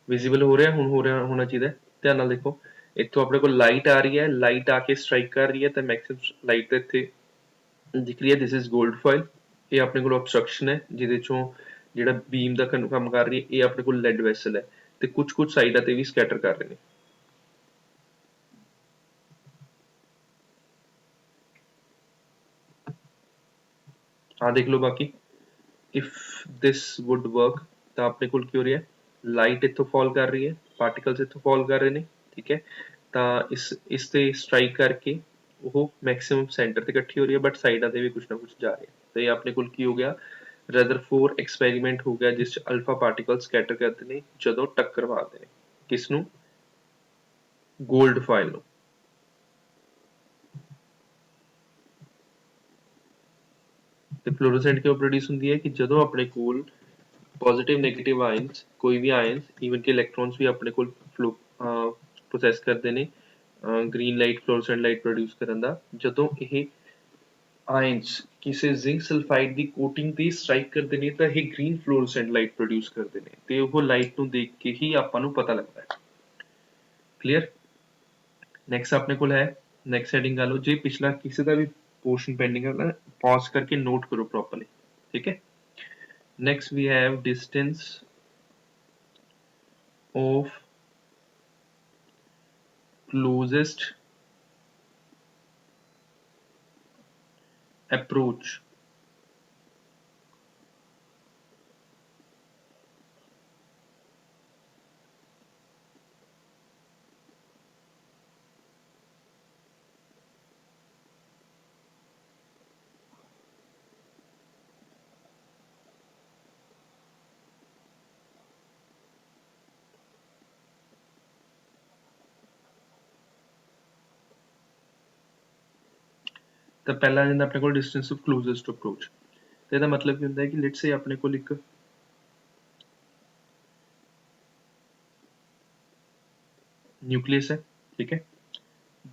ਵਿਜ਼ੀਬਲ ਹੋ ਰਿਹਾ, ਹੁਣ ਹੋ ਰਿਹਾ ਹੋਣਾ ਚਾਹੀਦਾ। ਧਿਆਨ ਨਾਲ ਦੇਖੋ, ਇੱਥੋਂ ਆਪਣੇ ਕੋਲ ਲਾਈਟ ਆ ਰਹੀ ਹੈ, ਲਾਈਟ ਆ ਕੇ ਸਟ੍ਰਾਈਕ ਕਰ ਰਹੀ ਹੈ, ਤਾਂ ਮੈਕਸਿਮਮ ਲਾਈਟ ਤਾਂ ਇੱਥੇ ਦਿਖ ਰਹੀ ਹੈ। This is gold foil. ਇਹ ਆਪਣੇ ਕੋਲ obstruction ਹੈ, ਜਿਹਦੇ ਚੋਂ ਜਿਹੜਾ ਬੀਮ ਦਾ ਕੰਮ ਕਰ ਰਹੀ ਹੈ। ਇਹ ਆਪਣੇ ਕੋਲ ਲੈਡ ਵੈਸਲ ਹੈ, ਤੇ ਕੁਝ ਸਾਈਡਾਂ ਤੇ ਵੀ ਸਕੈਟਰ ਕਰ ਰਹੇ ਨੇ। ਆਹ ਦੇਖ ਲਓ। ਬਾਕੀ ਇਫ ਦਿਸ ਵੁੱਡ ਵਰਕ, ਤਾਂ ਆਪਣੇ ਕੋਲ ਕੀ ਹੋ ਰਿਹਾ, ਲਾਈਟ ਇੱਥੋਂ ਫਾਲ ਕਰ ਰਹੀ ਹੈ, ਪਾਰਟੀਕਲਸ ਇੱਥੋਂ ਫਾਲ ਕਰ ਰਹੇ ਨੇ, ਠੀਕ ਹੈ। ਤਾਂ ਇਸ ਤੇ ਸਟ੍ਰਾਈਕ ਕਰਕੇ ਉਹ ਮੈਕਸਿਮਮ ਸੈਂਟਰ ਤੇ ਇਕੱਠੀ ਹੋ ਰਹੀ ਹੈ, ਬਟ ਸਾਈਡਾਂ ਤੇ ਵੀ ਕੁਝ ਨਾ ਕੁਝ ਜਾ ਰਿਹਾ। ਤੇ ਇਹ ਆਪਣੇ ਕੋਲ ਕੀ ਹੋ ਗਿਆ, ਰਦਰਫੋਰਡ ਐਕਸਪੈਰੀਮੈਂਟ ਹੋ ਗਿਆ, ਜਿਸ ਚ ਅਲਫਾ ਪਾਰਟੀਕਲ ਸਕੈਟਰ ਕਰਦੇ ਨੇ ਜਦੋਂ ਟੱਕਰ ਮਾਰਦੇ ਨੇ। ਕਿਸ ਨੂੰ, ਗੋਲਡ ਫਾਇਲ ਨੂੰ। ਤੇ ਫਲੋਰੋਸੈਂਟ ਕਿਉਂ ਪ੍ਰੋਡਿਊਸ ਹੁੰਦੀ ਹੈ, ਕਿ ਜਦੋਂ ਆਪਣੇ ਕੋਲ ਪੋਜ਼ਿਟਿਵ ਨੈਗੇਟਿਵ ਆਇਨਸ, ਕੋਈ ਵੀ ਆਇਨਸ, ਈਵਨ ਕਿ ਇਲੈਕਟ੍ਰੋਨਸ ਵੀ ਆਪਣੇ ਕੋਲ ਪ੍ਰੋਸੈਸ ਕਰਦੇ ਨੇ ਗ੍ਰੀਨ ਲਾਈਟ, ਫਲੋਰੋਸੈਂਟ ਲਾਈਟ ਪ੍ਰੋਡਿਊਸ ਕਰਨ ਦਾ। ਜਦੋਂ ਇਹ ਆਇਨਸ ਕਿਸੇ ਜ਼ਿੰਕ ਸਲਫਾਈਡ ਦੀ ਕੋਟਿੰਗ ਤੇ ਸਟ੍ਰਾਈਕ ਕਰਦੇ ਨੇ, ਤਾਂ ਇਹ ਗ੍ਰੀਨ ਫਲੋਰੋਸੈਂਟ ਲਾਈਟ ਪ੍ਰੋਡਿਊਸ ਕਰਦੇ ਨੇ, ਤੇ ਉਹ ਲਾਈਟ ਨੂੰ ਦੇਖ ਕੇ ਹੀ ਆਪਾਂ ਨੂੰ ਪਤਾ ਲੱਗਦਾ ਹੈ। ਕਲੀਅਰ। ਨੈਕਸਟ ਆਪਣੇ ਕੋਲ ਹੈ, ਨੈਕਸਟ ਹੈਡਿੰਗ ਲਾ ਲਓ। ਜੇ ਪਿਛਲਾ ਕਿਸੇ ਦਾ ਵੀ पोर्शन पेंडिंग है ना, पॉज करके नोट करो प्रॉपर्ली, ठीक है। Next we have distance of closest approach ਤਾਂ ਪਹਿਲਾ ਆ ਜਾਂਦਾ ਆਪਣੇ ਕੋਲ ਡਿਸਟੈਂਸ ਆਫ ਕਲੋਜ਼ੈਸਟ ਅਪਰੋਚ। ਤੇ ਇਹਦਾ ਮਤਲਬ ਕੀ ਹੁੰਦਾ ਹੈ ਕਿ ਲੈਟਸ ਸੇ ਆਪਣੇ ਕੋਲ ਇੱਕ ਨਿਊਕਲੀਅਸ ਹੈ, ਠੀਕ ਹੈ,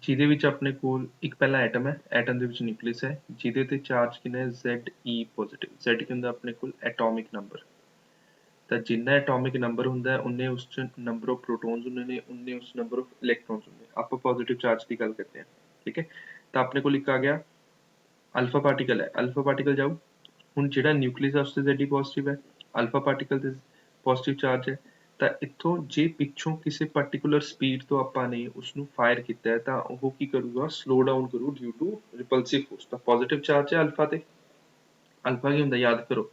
ਜਿਹਦੇ ਵਿੱਚ ਆਪਣੇ ਕੋਲ ਇੱਕ ਪਹਿਲਾ ਐਟਮ ਹੈ, ਐਟਮ ਦੇ ਵਿੱਚ ਨਿਊਕਲੀਅਸ ਹੈ, ਜਿਹਦੇ ਤੇ ਚਾਰਜ ਕਿੰਨਾ ਹੈ, Ze ਪੋਜ਼ਿਟਿਵ। Z ਕੀ ਹੁੰਦਾ ਆਪਣੇ ਕੋਲ, ਐਟੋਮਿਕ ਨੰਬਰ। ਤਾਂ ਜਿੰਨਾ ਐਟੋਮਿਕ ਨੰਬਰ ਹੁੰਦਾ ਉਨੇ ਉਸ ਚ ਨੰਬਰ ਆਫ ਪ੍ਰੋਟੋਨਸ ਹੁੰਦੇ ਨੇ, ਉਨੇ ਉਸ ਨੰਬਰ ਆਫ ਇਲੈਕਟ੍ਰੋਨਸ ਹੁੰਦੇ। ਆਪਾਂ ਪੋਜ਼ਿਟਿਵ ਚਾਰਜ ਦੀ ਗੱਲ ਕਰਦੇ ਹਾਂ, ਠੀਕ ਹੈ। ਤਾਂ ਆਪਣੇ ਕੋਲ ਇੱਕ ਆ ਗਿਆ ਅਲਫਾ ਪਾਰਟੀਕਲ ਹੈ, ਅਲਫਾ ਪਾਰਟੀਕਲ ਜਾਊ। ਹੁਣ ਜਿਹੜਾ ਨਿਊਕਲੀਅਸ ਹੈ ਉਸ ਤੇ Ze ਪੋਜ਼ਿਟਿਵ ਹੈ, ਅਲਫਾ ਪਾਰਟੀਕਲ ਤੇ ਪੋਜ਼ਿਟਿਵ ਚਾਰਜ ਹੈ। ਤਾਂ ਇੱਥੋਂ ਜੇ ਪਿੱਛੋਂ ਕਿਸੇ ਪਾਰਟੀਕੂਲਰ ਸਪੀਡ ਤੋਂ ਆਪਾਂ ਨੇ ਉਸਨੂੰ ਫਾਇਰ ਕੀਤਾ ਹੈ, ਤਾਂ ਉਹ ਕੀ ਕਰੂਗਾ, ਸਲੋ ਡਾਊਨ ਕਰੂ ਡਿਊ ਟੂ ਰਿਪਲਸਿਵ ਫੋਰਸ। ਤਾਂ ਪੋਜ਼ਿਟਿਵ ਚਾਰਜ ਹੈ ਅਲਫਾ ਤੇ। ਅਲਫਾ ਕੀ ਹੁੰਦਾ, ਯਾਦ ਕਰੋ,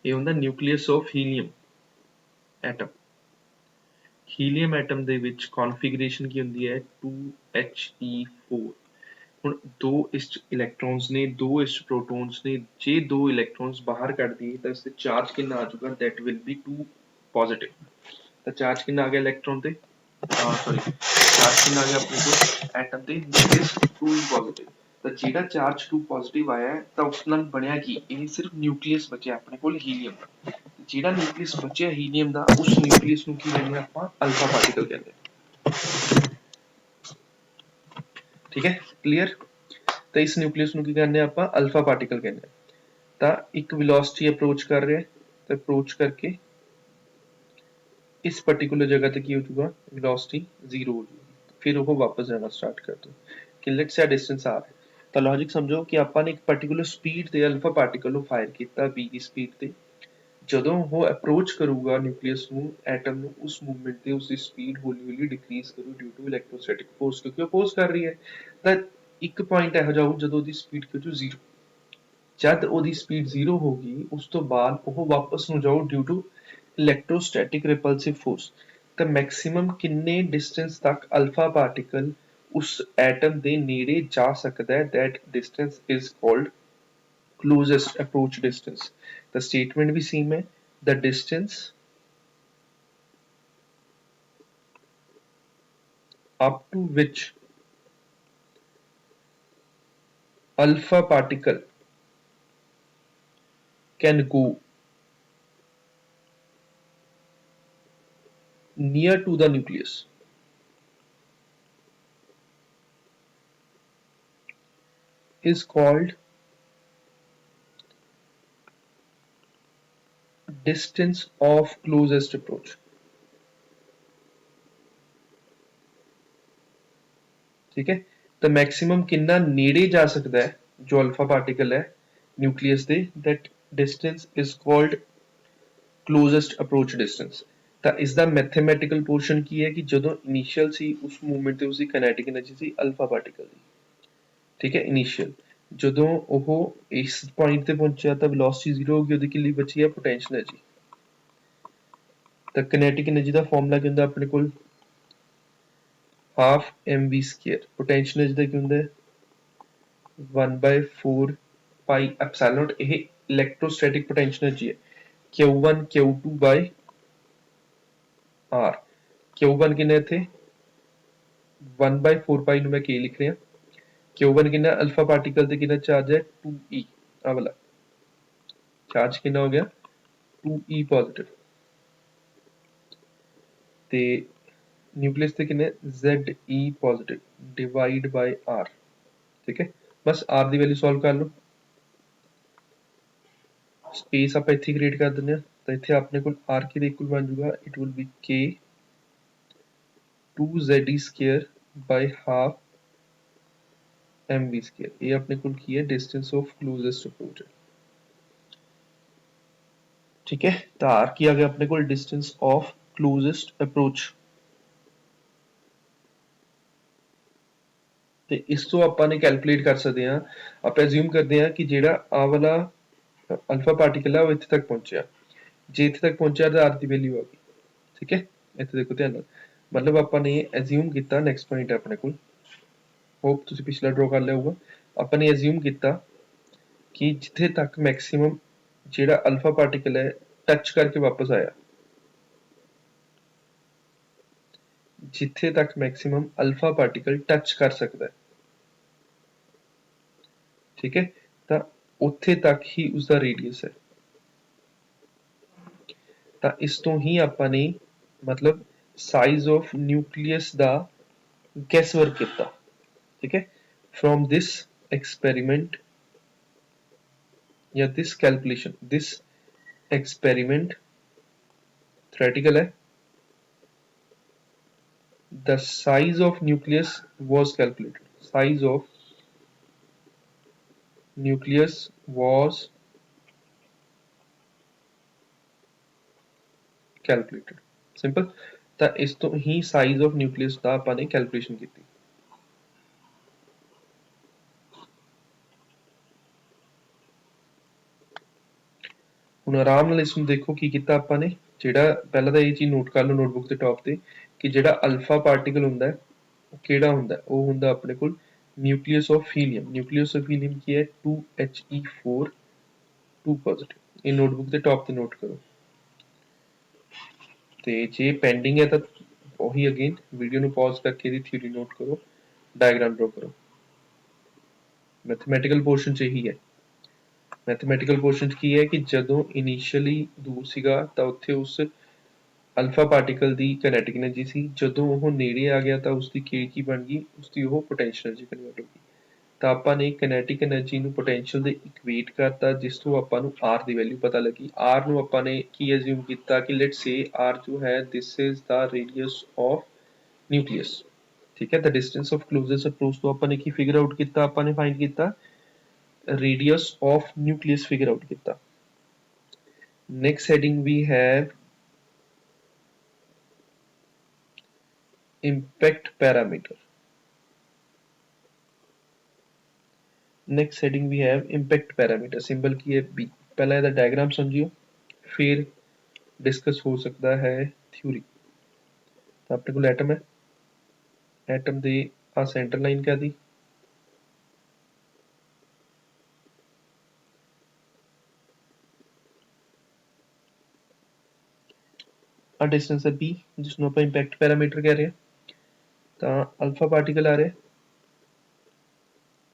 ਇਹ ਹੁੰਦਾ nucleus of helium atom. Helium atom ਦੇ ਵਿੱਚ ਕਨਫਿਗਰੇਸ਼ਨ ਕੀ ਹੁੰਦੀ ਹੈ, 2He4। ਹੁਣ ਦੋ ਇਸ ਚ ਇਲੈਕਟ੍ਰੋਨਸ ਨੇ, ਦੋ ਇਸ ਚ ਪ੍ਰੋਟੋਨਸ ਨੇ। ਜੇ ਦੋ ਇਲੈਕਟ੍ਰੋਨਸ ਬਾਹਰ ਕੱਢ ਦਈਏ ਤਾਂ ਇਸ ਤੇ ਚਾਰਜ ਕਿੰਨਾ ਆ ਜਾਊਗਾ, that will be 2 positive। ਤਾਂ ਚਾਰਜ ਕਿੰਨਾ ਆ ਗਿਆ ਇਲੈਕਟ੍ਰੋਨ ਤੇ, सॉरी चार्ज कितना आ गया अपने को एटम ਤੇ ਨਿਊਕਲੀਅਸ 2 ਪੋਜ਼ਿਟਿਵ ਤਾਂ ਜਿਹੜਾ ਚਾਰਜ 2 ਪੋਜ਼ਿਟਿਵ ਆਇਆ ਹੈ, ਤਾਂ ਉਸ ਨਾਲ ਬਣਿਆ ਕੀ ਇਹ ਸਿਰਫ ਨਿਊਕਲੀਅਸ ਬਚਿਆ ਆਪਣੇ ਕੋਲ ਹੀਲੀਅਮ ਦਾ। ਜਿਹੜਾ ਨਿਊਕਲੀਅਸ ਬਚਿਆ ਹੀਲੀਅਮ ਦਾ ਉਸ ਨਿਊਕਲੀਅਸ ਨੂੰ ਕੀ ਕਹਿੰਦੇ ਆਪਾਂ ਅਲਫਾ ਪਾਰਟੀਕਲ ਕਹਿੰਦੇ ਆ। ਠੀਕ ਹੈ ਕਲੀਅਰ। ਤਾਂ ਇਸ ਨਿਊਕਲੀਅਸ ਨੂੰ ਕੀ ਕਹਿੰਦੇ ਆਪਾਂ ਅਲਫਾ ਪਾਰਟੀਕਲ ਕਹਿੰਦੇ ਆ। ਤਾਂ ਇੱਕ ਵੈਲੋਸਿਟੀ ਅਪਰੋਚ ਕਰ ਰਿਹਾ ਤੇ ਅਪਰੋਚ ਕਰਕੇ इस पर्टिकुलर जगह ਤੇ ਕੀ ਹੋ ਜਾਊਗਾ ਵੈਲੋਸਿਟੀ 0 ਹੋ ਜਾਊਗੀ ਫਿਰ ਉਹ ਵਾਪਸ ਜਾਣਾ ਸਟਾਰਟ ਕਰ ਦੋ ਕਿ ਲੈਟਸ ਸੇ ਡਿਸਟੈਂਸ r ਹੈ। ਤਾਂ ਲੌਜਿਕ ਸਮਝੋ ਕਿ ਆਪਾਂ ਨੇ ਇੱਕ ਪਾਰਟਿਕੂਲਰ ਸਪੀਡ ਤੇ ਅਲਫਾ ਪਾਰਟੀਕਲ ਨੂੰ ਫਾਇਰ ਕੀਤਾ v ਦੀ ਸਪੀਡ ਤੇ ਜਦੋਂ ਉਹ ਅਪਰੋਚ ਕਰੂਗਾ ਨਿਊਕਲੀਅਸ ਨੂੰ ਐਟਮ ਨੂੰ ਉਸ ਮੂਵਮੈਂਟ ਤੇ ਉਸ ਦੀ ਸਪੀਡ ਹੌਲੀ ਹੌਲੀ ਡਿਕਰੀਜ਼ ਕਰੂ ਡਿਊ ਟੂ ਇਲੈਕਟ੍ਰੋਸਟੈਟਿਕ ਫੋਰਸ ਕਿਉਂਕਿ ਅਪੋਜ਼ ਕਰ ਰਹੀ ਹੈ। ਤਾਂ ਇੱਕ ਪੁਆਇੰਟ ਇਹੋ ਜਿਹਾ ਜਦੋਂ ਉਹਦੀ ਸਪੀਡ ਹੋ ਜਾਊ 0 ਜਦ ਉਹਦੀ ਸਪੀਡ 0 ਹੋਗੀ ਉਸ ਤੋਂ ਬਾਅਦ ਉਹ ਵਾਪਸ ਨੂੰ ਜਾਊ ਡਿਊ ਟੂ ਇਲੈਕਟ੍ਰੋਸਟੈਟਿਕ ਰਿਪਲਸਿਵ ਫੋਰਸ। ਤਾਂ ਮੈਕਸਿਮਮ ਕਿੰਨੇ ਡਿਸਟੈਂਸ ਤੱਕ ਅਲਫਾ ਪਾਰਟੀਕਲ ਉਸ ਐਟਮ ਦੇ ਨੇੜੇ ਜਾ ਸਕਦਾ ਹੈ that distance is called closest approach distance। the statement we same ਹੈ the distance up to which alpha particle can go near to the nucleus is called distance of closest approach। ठीक है तो मैक्सिमम कितना नेड़े जा सकता है जो अल्फा पार्टिकल है nucleus they that distance is called closest approach distance. ਤਾਂ ਇਸ ਦਾ ਮੈਥਮੈਟੀਕਲ ਪੋਰਸ਼ਨ ਕੀ ਹੈ ਕਿ ਜਦੋਂ ਇਨੀਸ਼ੀਅਲ ਸੀ ਉਸ ਮੂਵਮੈਂਟ ਤੇ ਉਸਦੀ ਕਾਈਨੈਟਿਕ એનર્ਜੀ ਸੀ ਅਲਫਾ ਪਾਰਟੀਕਲ ਦੀ। ਠੀਕ ਹੈ ਇਨੀਸ਼ੀਅਲ ਜਦੋਂ ਉਹ ਇਸ ਪੁਆਇੰਟ ਤੇ ਪਹੁੰਚਿਆ ਤਾਂ ਵੈਲੋਸਿਟੀ 0 ਹੋ ਗਈ ਉਹਦੀ ਕਿੰਨੀ ਬਚੀ ਹੈ ਪੋਟੈਂਸ਼ੀਅਲ એનર્ਜੀ। ਤਾਂ ਕਾਈਨੈਟਿਕ એનર્ਜੀ ਦਾ ਫਾਰਮੂਲਾ ਕੀ ਹੁੰਦਾ ਆਪਣੇ ਕੋਲ half mv square potential energy ਦਾ ਕੀ ਹੁੰਦਾ ਹੈ 1/4 पाई epsilon naught ਇਹ ਇਲੈਕਟ੍ਰੋਸਟੈਟਿਕ potential energy ਹੈ q1 q2 by r q1 ਕਿੰਨਾ ਇੱਥੇ 1/4 पाई ਨੂੰ ਮੈਂ k ਲਿਖ ਰਿਹਾ q1 ਕਿੰਨਾ ਅਲਫਾ ਪਾਰਟੀਕਲ ਤੇ ਕਿੰਨਾ ਚਾਰਜ ਹੈ 2e ਆ ਵਾਲਾ ਚਾਰਜ ਕਿੰਨਾ ਹੋ ਗਿਆ 2e ਪੋਜ਼ਿਟਿਵ ਤੇ न्यूक्लियस ਤੇ ਕਿੰਨੇ ZE positive divide by R। ਠੀਕ ਹੈ ਬਸ R ਦੀ ਵੈਲਿਊ ਸੋਲਵ ਕਰ ਲਓ ਸਪੇਸ ਆਪਾਂ ਇੱਥੇ ਕ੍ਰੀਏਟ ਕਰ ਦਿੰਦੇ ਹਾਂ ਤਾਂ ਇੱਥੇ ਆਪਣੇ ਕੋਲ R ਕਿਹਦੇ ਇਕੁਅਲ ਬਣ ਜਾਊਗਾ it will be K 2ZE square by half mv square. ਇਹ ਆਪਣੇ ਕੋਲ ਕੀ ਹੈ ਡਿਸਟੈਂਸ ਆਫ ਕਲੋਜ਼ੈਸਟ ਅਪਰੋਚ। ਠੀਕ ਹੈ ਤਾਂ R ਕੀ ਆ ਗਿਆ ਆਪਣੇ ਕੋਲ ਡਿਸਟੈਂਸ ਆਫ ਕਲੋਜ਼ੈਸਟ ਅਪਰੋਚ। ਤੇ ਇਸ ਤੋਂ ਆਪਾਂ ਨੇ ਕੈਲਕੂਲੇਟ ਕਰ ਸਕਦੇ ਹਾਂ ਆਪਾਂ ਅਸਿਊਮ ਕਰਦੇ ਹਾਂ ਕਿ ਜਿਹੜਾ ਆ ਵਾਲਾ ਅਲਫਾ ਪਾਰਟੀਕਲ ਹੈ ਉਹ ਇੱਥੇ ਤੱਕ ਪਹੁੰਚਿਆ ਜੇ ਇੱਥੇ ਤੱਕ ਪਹੁੰਚਿਆ ਤਾਂ r ਦੀ ਵੈਲਿਊ ਆ ਗਈ। ਠੀਕ ਹੈ ਇੱਥੇ ਦੇਖੋ ਧਿਆਨ ਨਾਲ ਮਤਲਬ ਆਪਾਂ ਨੇ ਅਸਿਊਮ ਕੀਤਾ ਨੈਕਸਟ ਪੁਆਇੰਟ ਹੈ ਆਪਣੇ ਕੋਲ ਹੋਪ ਤੁਸੀਂ ਪਿਛਲਾ ਡਰਾ ਕਰ ਲਿਆ ਹੋਊਗਾ ਆਪਾਂ ਨੇ ਅਸਿਊਮ ਕੀਤਾ ਕਿ ਜਿੱਥੇ ਤੱਕ ਮੈਕਸਿਮਮ ਜਿਹੜਾ ਅਲਫਾ ਪਾਰਟੀਕਲ ਹੈ ਟੱਚ ਕਰਕੇ ਵਾਪਸ ਆਇਆ ਜਿੱਥੇ ਤੱਕ ਮੈਕਸਿਮਮ ਅਲਫਾ ਪਾਰਟੀਕਲ ਟੱਚ ਕਰ ਸਕਦਾ ਹੈ ਠੀਕ ਹੈ ਤਾਂ ਉੱਥੇ ਤੱਕ ਹੀ ਉਸਦਾ ਰੇਡੀਅਸ ਹੈ। ਤਾਂ ਇਸ ਤੋਂ ਹੀ ਆਪਾਂ ਨੇ ਮਤਲਬ size of nucleus the gas work ਕੀਤਾ। ठीक है from this experiment या this calculation this experiment theoretical है the size of nucleus was calculated size of nucleus was calculated simple। ਤਾਂ ਇਸ ਤੋਂ ਹੀ size of nucleus ਦਾ ਆਪਾਂ ਨੇ calculation ਕੀਤੀ। ਹੁਣ ਆਰਾਮ ਨਾਲ ਇਸ ਨੂੰ ਦੇਖੋ ਕੀ ਕੀਤਾ ਆਪਾਂ ਨੇ ਜਿਹੜਾ ਪਹਿਲਾਂ ਤਾਂ ਇਹ ਚੀਜ਼ ਨੋਟ ਕਰ ਲਓ ਨੋਟਬੁੱਕ ਦੇ ਟੌਪ ਤੇ ਕਿ ਜਿਹੜਾ ਅਲਫਾ ਪਾਰਟੀਕਲ ਹੁੰਦਾ ਹੈ ਉਹ ਕਿਹੜਾ ਹੁੰਦਾ ਉਹ ਹੁੰਦਾ ਆਪਣੇ ਕੋਲ nucleus of helium. Nucleus of helium ਕੀ ਹੈ 2He4 2 ਪੋਜ਼ਿਟਿਵ। ਇਹ ਨੋਟਬੁੱਕ ਦੇ ਟੌਪ ਤੇ ਨੋਟ ਕਰੋ ਤੇ ਜੇ ਪੈਂਡਿੰਗ ਹੈ ਤਾਂ ਉਹੀ ਅਗੇਨ ਵੀਡੀਓ ਨੂੰ ਪੌਜ਼ ਕਰਕੇ ਇਹਦੀ ਥਿਊਰੀ ਨੋਟ ਕਰੋ, ਡਾਇਗਰਾਮ ਡਰਾ ਕਰੋ। ਮੈਥਮੈਟੀਕਲ ਪੋਰਸ਼ਨ 'ਚ ਇਹੀ ਹੈ। ਮੈਥਮੈਟੀਕਲ ਪੋਰਸ਼ਨ 'ਚ ਕੀ ਹੈ ਕਿ ਜਦੋਂ ਇਨੀਸ਼ੀਅਲੀ ਦੂਰ ਸੀਗਾ ਤਾਂ ਉੱਥੇ ਉਸ ਅਲਫਾ ਪਾਰਟੀਕਲ ਦੀ ਕਿਨੈਟਿਕ ਐਨਰਜੀ ਸੀ, ਜਦੋਂ ਉਹ ਨੇੜੇ ਆ ਗਿਆ ਤਾਂ ਉਸਦੀ ਕੀ ਬਣ ਗਈ, ਉਸਦੀ ਉਹ ਪੋਟੈਂਸ਼ੀਅਲ ਐਨਰਜੀ ਕਨਵਰਟ ਹੋ ਗਈ। ਤਾਂ ਆਪਾਂ ਨੇ ਕਿਨੈਟਿਕ ਐਨਰਜੀ ਨੂੰ ਪੋਟੈਂਸ਼ੀਅਲ ਦੇ ਇਕੁਏਟ ਕਰਤਾ, ਜਿਸ ਤੋਂ ਆਪਾਂ ਨੂੰ ਆਰ ਦੀ ਵੈਲਿਊ ਪਤਾ ਲੱਗੀ। ਆਰ ਨੂੰ ਆਪਾਂ ਨੇ ਕੀ ਅਸਿਊਮ ਕੀਤਾ ਕਿ ਲੈਟਸ ਸੇ ਆਰ ਜੋ ਹੈ this is the radius of nucleus, ਠੀਕ ਹੈ। ਤਾਂ ਡਿਸਟੈਂਸ ਆਫ ਕਲੋਜ਼ੈਸਟ ਅਪਰੋਚ ਤੋਂ ਆਪਾਂ ਨੇ ਕੀ ਫਿਗਰ ਆਊਟ ਕੀਤਾ, ਆਪਾਂ ਨੇ ਫਾਈਂਡ ਕੀਤਾ radius of nucleus figure out ਕੀਤਾ। next heading we have impact parameter। next heading we have impact parameter, symbol ਕੀ ਹੈ B। ਪਹਿਲਾਂ ਇਹਦਾ diagram ਸਮਝਿਓ, ਫਿਰ discuss ਹੋ ਸਕਦਾ ਹੈ theory। ਤਾਂ ਆਪਣੇ ਕੋਲ ਐਟਮ ਹੈ, ਐਟਮ ਦੇ ਆ ਸੈਂਟਰ ਲਾਈਨ ਕਾਹਦੀ, ਆ ਡਿਸਟੈਂਸ ਹੈ B, ਜਿਸਨੂੰ ਆਪਾਂ ਇੰਪੈਕਟ ਪੈਰਾਮੀਟਰ ਕਹਿ ਰਹੇ ਹਾਂ। ਤਾਂ ਅਲਫਾ ਪਾਰਟੀਕਲ ਆ ਰਿਹਾ,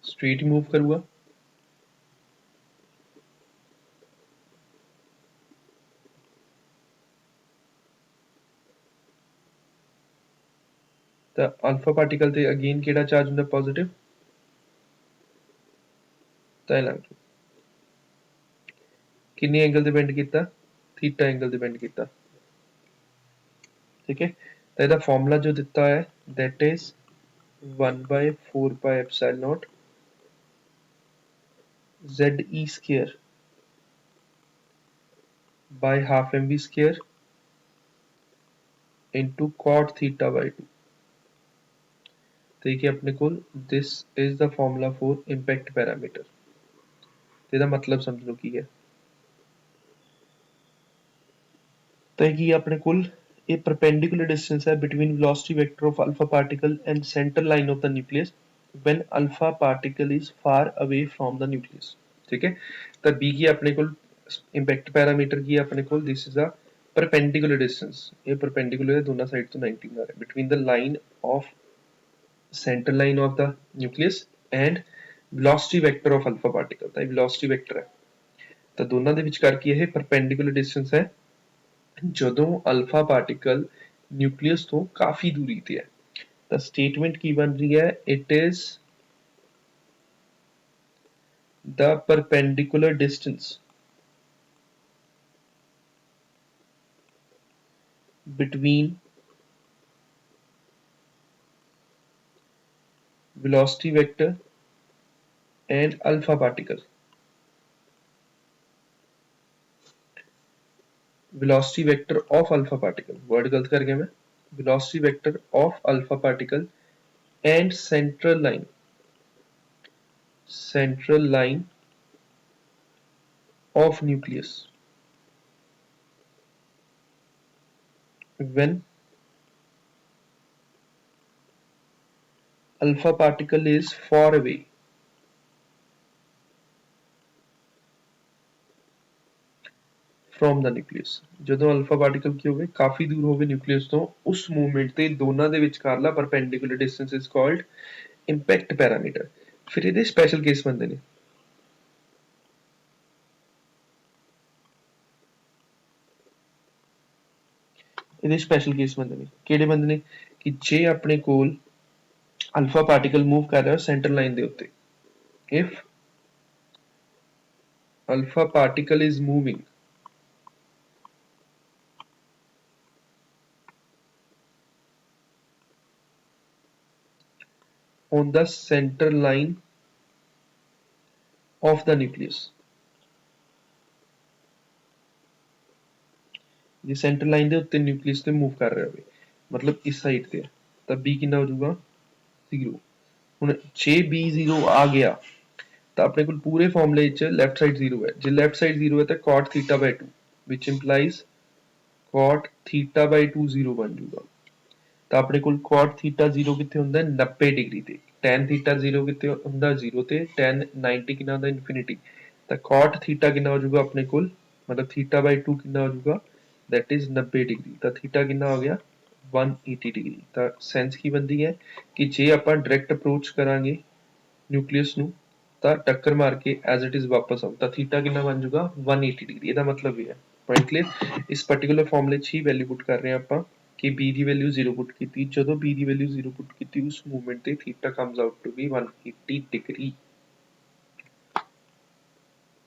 ਸਟ੍ਰੇਟ ਮੂਵ ਕਰੂਗਾ, ਤਾਂ ਅਲਫਾ ਪਾਰਟੀਕਲ ਤੇ ਅਗੇਨ ਕਿਹੜਾ ਚਾਰਜ ਹੁੰਦਾ, ਪੋਜ਼ਿਟਿਵ। ਤਾਂ ਇਹ ਲੱਗ ਜੂ ਕਿੰਨੇ ਐਂਗਲ ਤੇ ਬੈਂਡ ਕੀਤਾ, ਥੀਟਾ ਐਂਗਲ ਤੇ ਬੈਂਡ ਕੀਤਾ, ਠੀਕ ਹੈ। ਤਾਂ ਇਹਦਾ ਫਾਰਮੂਲਾ ਜੋ ਦਿੱਤਾ ਹੈ that is 1/4 pi epsilon naught ZE square by half mv square into cot theta by 2। देखिए अपने को this is the formula for impact parameter। ਇਹਦਾ ਮਤਲਬ ਸਮਝ ਲਓ ਕੀ ਹੈ। ਤਾਂ ਕੀ ਆਪਣੇ ਕੋਲ ਇਹ perpendicular distance ਹੈ between velocity vector of alpha particle and center line of the nucleus when alpha particle is far away from the nucleus, ठीक है। ਤਾਂ B ਕੀ ਆਪਣੇ ਕੋਲ impact parameter ਕੀ ਹੈ ਆਪਣੇ ਕੋਲ, this is a perpendicular distance, ਇਹ perpendicular ਹੈ ਦੋਨਾਂ ਸਾਈਡ ਤੋਂ 90 ਆ ਰਿਹਾ between the line of center line of the nucleus and velocity vector of alpha particle। ਤਾਂ ਇਹ velocity vector ਹੈ, ਤਾਂ ਦੋਨਾਂ ਦੇ ਵਿਚਕਾਰ ਕੀ ਇਹ perpendicular distance ਹੈ ਜਦੋਂ ਅਲਫਾ ਪਾਰਟੀਕਲ ਨਿਊਕਲੀਅਸ ਤੋਂ ਕਾਫੀ ਦੂਰੀ ਤੇ ਹੈ। ਤਾਂ ਸਟੇਟਮੈਂਟ ਕੀ ਬਣ ਰਹੀ ਹੈ, it is the perpendicular distance between velocity vector and alpha particle। velocity vector of alpha particle, word गलत कर गया मैं, velocity vector of alpha particle and central line of nucleus when alpha particle is far away from the nucleus। ਜਦੋਂ ਅਲਫਾ ਪਾਰਟੀਕਲ ਕੀ ਹੋਵੇ ਕਾਫੀ ਦੂਰ ਹੋਵੇ ਨਿਊਕਲੀਅਸ ਤੋਂ, ਉਸ ਮੂਵਮੈਂਟ ਤੇ ਦੋਨਾਂ ਦੇ ਵਿਚਕਾਰਲਾ perpendicular distance is called impact parameter. ਫਿਰ ਇਹਦੇ ਸਪੈਸ਼ਲ ਕੇਸ ਬਣਦੇ ਨੇ, ਇਹਦੇ ਸਪੈਸ਼ਲ ਕੇਸ ਬਣਦੇ ਨੇ ਕਿਹੜੇ ਬਣਦੇ ਨੇ ਕਿ ਜੇ ਆਪਣੇ ਕੋਲ ਅਲਫਾ ਪਾਰਟੀਕਲ ਮੂਵ ਕਰ ਰਿਹਾ ਸੈਂਟਰ ਲਾਈਨ ਦੇ ਉੱਤੇ, if alpha particle is moving on the center line of the nucleus, ਜੇ ਸੈਂਟਰ ਲਾਈਨ ਦੇ ਉੱਤੇ ਨਿਊਕਲੀਅਸ ਤੇ ਮੂਵ ਕਰ ਰਿਹਾ ਹੋਵੇ, ਮਤਲਬ ਇਸ ਸਾਈਡ ਤੇ ਹੈ, ਤਾਂ B ਕਿੰਨਾ ਹੋ ਜਾਊਗਾ 0। ਹੁਣ ਜੇ B 0 ਆ ਗਿਆ ਤਾਂ ਆਪਣੇ ਕੋਲ ਪੂਰੇ ਫਾਰਮੂਲੇ 'ਚ ਲੈਫਟ ਸਾਈਡ 0 ਹੈ, ਜੇ ਲੈਫਟ ਸਾਈਡ 0 ਹੈ ਤਾਂ cot theta by 2 which implies cot theta by 2 0 ਬਣ ਜਾਊਗਾ। ਤਾਂ ਆਪਣੇ ਕੋਲ cot theta 0 ਕਿੱਥੇ ਹੁੰਦਾ 90 ਡਿਗਰੀ ਤੇ, tan theta 0 ਕਿੱਥੇ ਹੁੰਦਾ 0 ਤੇ, tan 90 ਕਿੰਨਾ ਹੁੰਦਾ ਇਨਫਿਨਿਟੀ। ਤਾਂ cot theta ਕਿੰਨਾ ਹੋ ਜਾਊਗਾ ਆਪਣੇ ਕੋਲ, ਮਤਲਬ theta by 2 ਕਿੰਨਾ ਹੋ ਜਾਊਗਾ that is 90 ਡਿਗਰੀ। ਤਾਂ theta ਕਿੰਨਾ ਹੋ ਗਿਆ 180 डिग्री। ਤਾਂ ਸੈਂਸ ਕੀ ਬਣਦੀ ਹੈ ਕਿ ਜੇ ਆਪਾਂ ਡਾਇਰੈਕਟ ਅਪਰੋਚ ਕਰਾਂਗੇ ਨਿਊਕਲੀਅਸ ਨੂੰ ਤਾਂ ਟੱਕਰ ਮਾਰ ਕੇ ਐਜ਼ ਇਟ ਇਜ਼ ਵਾਪਸ ਆਉ ਤਾਂ ਥੀਟਾ ਕਿੰਨਾ ਬਣ ਜਾਊਗਾ 180 ਡਿਗਰੀ। ਇਹਦਾ ਮਤਲਬ ਇਹ ਹੈ ਪੁਆਇੰਟ ਕਲੀਅਰ। ਇਸ ਪਾਰਟਿਕੂਲਰ ਫਾਰਮੂਲੇ 'ਚ ਹੀ ਵੈਲਿਊ ਪੁੱਟ ਕਰ ਰਹੇ ਹਾਂ ਆਪਾਂ ਕਿ b ਦੀ ਵੈਲਿਊ 0 ਪੁੱਟ ਕੀਤੀ, ਜਦੋਂ b ਦੀ ਵੈਲਿਊ 0 ਪੁੱਟ ਕੀਤੀ ਉਸ ਮੂਵਮੈਂਟ ਤੇ theta comes out to be 180 degree.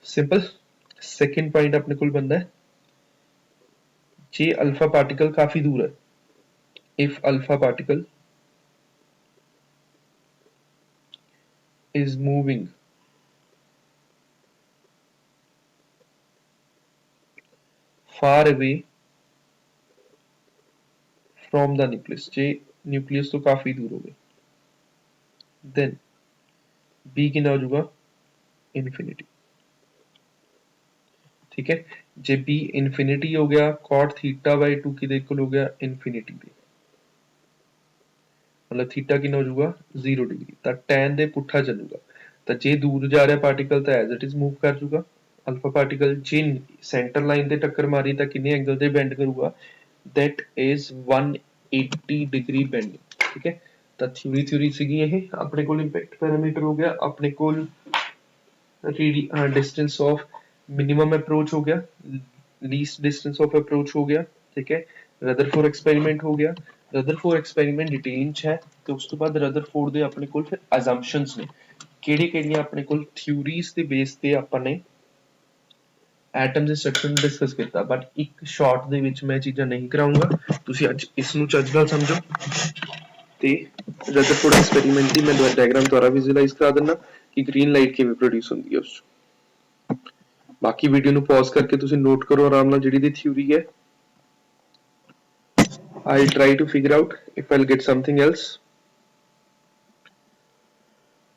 Simple. Second point ਆਪਣੇ ਕੋਲ ਬਣਦਾ ਹੈ ਜੇ ਅਲਫਾ ਪਾਰਟੀਕਲ ਕਾਫੀ ਦੂਰ ਹੈ, if alpha particle is moving far away from the nucleus, ਜੇ nucleus ਤੋਂ ਕਾਫੀ ਦੂਰ ਹੋਵੇ then b ਕਿੰਨਾ ਹੋ ਜਾਊਗਾ infinity। ठीक है, जे b infinity हो गया cot theta by 2 किदे इक्वल हो गया infinity ਦੇ, मतलब थीटा कितना हो जाऊगा 0 डिग्री। ਤਾਂ tan ਦੇ ਪੁੱਠਾ ਚੱਲੂਗਾ ਤਾਂ ਜੇ ਦੂਰ ਜਾ ਰਿਹਾ ਪਾਰਟੀਕਲ ਤਾਂ ਐਜ਼ ਇਟ ਇਜ਼ ਮੂਵ ਕਰ ਜਾਊਗਾ ਅਲਫਾ ਪਾਰਟੀਕਲ। ਜੇ ਸੈਂਟਰ ਲਾਈਨ ਤੇ ਟੱਕਰ ਮਾਰੀ ਤਾਂ ਕਿੰਨੇ ਐਂਗਲ ਤੇ ਬੈਂਡ ਕਰੂਗਾ that is 180 डिग्री bending। ठीक है, ਤਾਂ ਥਿਊਰੀ ਸੀਗੀ ਇਹ। ਆਪਣੇ ਕੋਲ ਇੰਪੈਕਟ ਪੈਰਾਮੀਟਰ ਹੋ ਗਿਆ, ਆਪਣੇ ਕੋਲ डिस्टेंस ऑफ मिनिमम अप्रोच हो गया, लीस्ट डिस्टेंस ऑफ अप्रोच हो गया। ठीक है, रदरफोर्ड एक्सपेरिमेंट हो गया। रदरफोर्ड एक्सपेरिमेंट डिटेल च है तो उस तो बाद रदरफोर्ड दे अपने कोल फिर अजम्पशनस ने ਕਿਹੜੀਆਂ ਆਪਣੇ ਕੋਲ ਥਿਊਰੀਜ਼ ਦੇ ਬੇਸ ਤੇ ਆਪਾਂ ਨੇ ਐਟਮ ਦੇ ਸਟਰਕਚਰ ਨੂੰ ਡਿਸਕਸ ਕੀਤਾ। ਬਟ ਇੱਕ ਸ਼ਾਰਟ ਦੇ ਵਿੱਚ ਮੈਂ ਚੀਜ਼ਾਂ ਨਹੀਂ ਕਰਾਉਂਗਾ, ਤੁਸੀਂ ਅੱਜ ਇਸ ਨੂੰ ਚੱਜ ਨਾਲ ਸਮਝੋ ਤੇ ਰਦਰਫੋਰਡ ਐਕਸਪੈਰੀਮੈਂਟ ਦੀ ਮੈਂ ਡਾਇਗਰਾਮ ਦੁਆਰਾ ਵਿਜ਼ੂਅਲਾਈਜ਼ ਕਰਾ ਦਿੰਦਾ ਕਿ ਗ੍ਰੀਨ ਲਾਈਟ ਕਿਵੇਂ ਪ੍ਰੋਡਿਊਸ ਹੁੰਦੀ ਹੈ ਉਸ 'ਚ। ਬਾਕੀ ਵੀਡੀਓ ਨੂੰ ਪੌਜ਼ ਕਰਕੇ ਤੁਸੀਂ ਨੋਟ ਕਰੋ ਆਰਾਮ ਨਾਲ ਜਿਹੜੀ ਦੀ ਥਿਊਰੀ ਹੈ। I'll try to figure out if I'll get something else